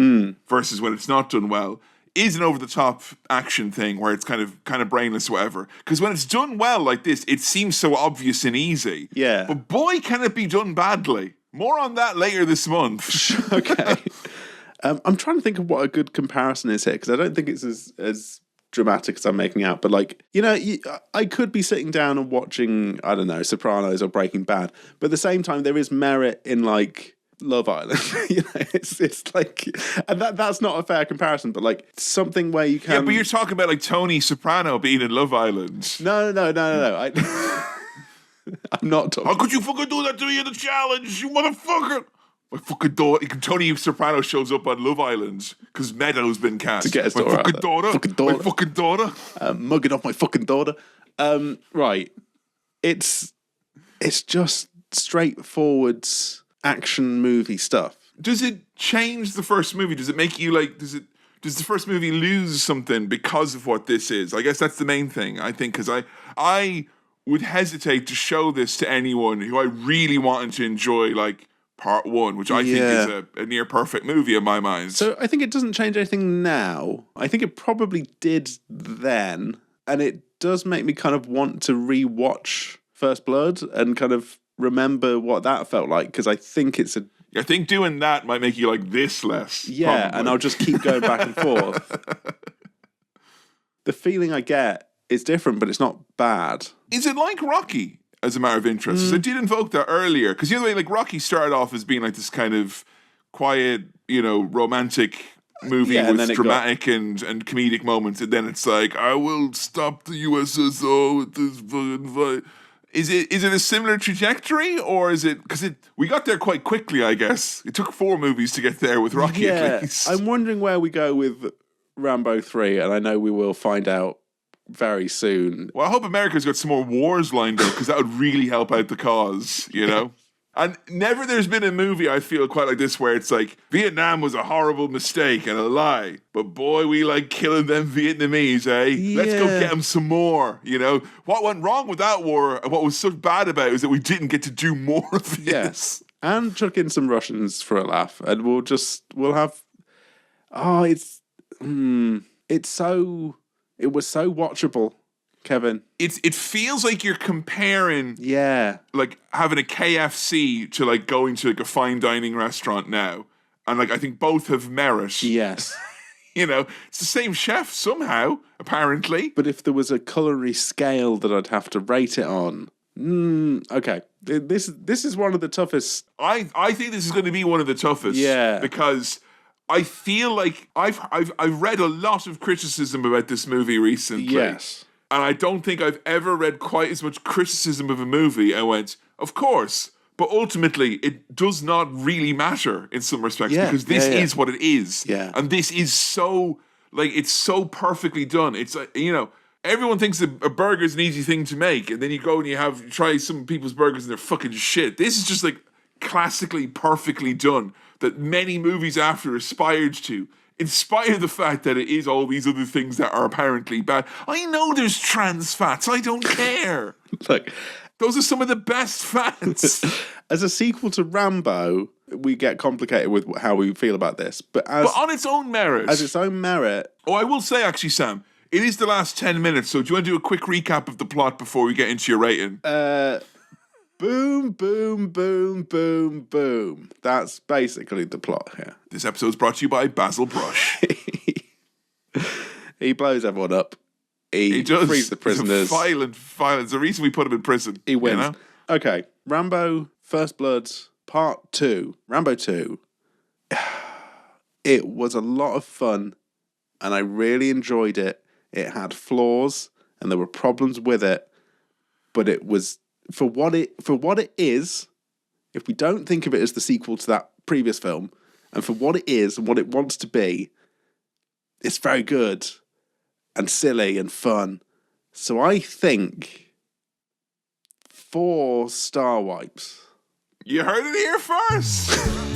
versus when it's not done well is an over-the-top action thing where it's kind of brainless or whatever. Because when it's done well like this, it seems so obvious and easy. Yeah. But boy, can it be done badly. More on that later this month. Okay. I'm trying to think of what a good comparison is here, because I don't think it's as dramatic as I'm making out, but like, I could be sitting down and watching, I don't know, Sopranos or Breaking Bad, but at the same time there is merit in like Love Island. It's like, and that's not a fair comparison, but like something where you can. Yeah, but you're talking about like Tony Soprano being in Love Island. No. I'm not talking. How could you fucking do that to me in the challenge, you motherfucker? My fucking daughter, Tony Soprano shows up on Love Island because Meadow's been cast. To get his daughter. My fucking daughter. Mugging off my fucking daughter. Right. It's just straightforward action movie stuff. Does it change the first movie? Does it make you like, does the first movie lose something because of what this is? I guess that's the main thing, I think, because I would hesitate to show this to anyone who I really wanted to enjoy, like, Part 1, which I think is a near perfect movie in my mind. So I think it doesn't change anything now. I think it probably did then, and it does make me kind of want to rewatch First Blood and kind of remember what that felt like, because I think I think doing that might make you like this less. Yeah, probably. And I'll just keep going back and forth. The feeling I get is different, but it's not bad. Is it like Rocky? As a matter of interest, so I did invoke that earlier, because the way, like, Rocky started off as being like this kind of quiet, romantic movie with dramatic and comedic moments, and then it's like, I will stop the USSR with this fucking fight. Is it a similar trajectory, or is it because we got there quite quickly? I guess it took 4 movies to get there with Rocky. At least. I'm wondering where we go with Rambo 3, and I know we will find out very soon. Well, I hope America's got some more wars lined up because that would really help out the cause, you know. And never there's been a movie I feel quite like this where it's like Vietnam was a horrible mistake and a lie, but boy, we like killing them Vietnamese, eh? Yeah. Let's go get them some more, you know? What went wrong with that war and what was so bad about it is that we didn't get to do more of this. Yes. And chuck in some Russians for a laugh, and we'll have... Oh, it was so watchable, Kevin. It feels like you're comparing, like having a KFC to like going to like a fine dining restaurant now, and like I think both have merit. Yes, you know, it's the same chef somehow, apparently. But if there was a culinary scale that I'd have to rate it on, okay, this is one of the toughest. I think this is going to be one of the toughest. Yeah, because I feel like I've read a lot of criticism about this movie recently. Yes. And I don't think I've ever read quite as much criticism of a movie and went, of course, but ultimately it does not really matter in some respects because this is what it is. Yeah. And this is so, like, it's so perfectly done. It's, you know, everyone thinks a burger is an easy thing to make, and then you go and you try some people's burgers and they're fucking shit. This is just like classically perfectly done that many movies after aspired to. In spite of the fact that it is all these other things that are apparently bad. I know there's trans fats. I don't care. Look, those are some of the best fats. As a sequel to Rambo, we get complicated with how we feel about this. But on its own merit. As its own merit. Oh, I will say, actually, Sam, it is the last 10 minutes. So do you want to do a quick recap of the plot before we get into your rating? Boom, boom, boom, boom, boom. That's basically the plot here. This episode's brought to you by Basil Brush. He blows everyone up. He does. Frees the prisoners. Violent. The reason we put him in prison. He wins. You know? Okay. Rambo, First Blood, Part 2. Rambo 2. It was a lot of fun, and I really enjoyed it. It had flaws, and there were problems with it, but it was... For what it is, if we don't think of it as the sequel to that previous film, and for what it is and what it wants to be, it's very good and silly and fun. So I think 4 star wipes. You heard it here first.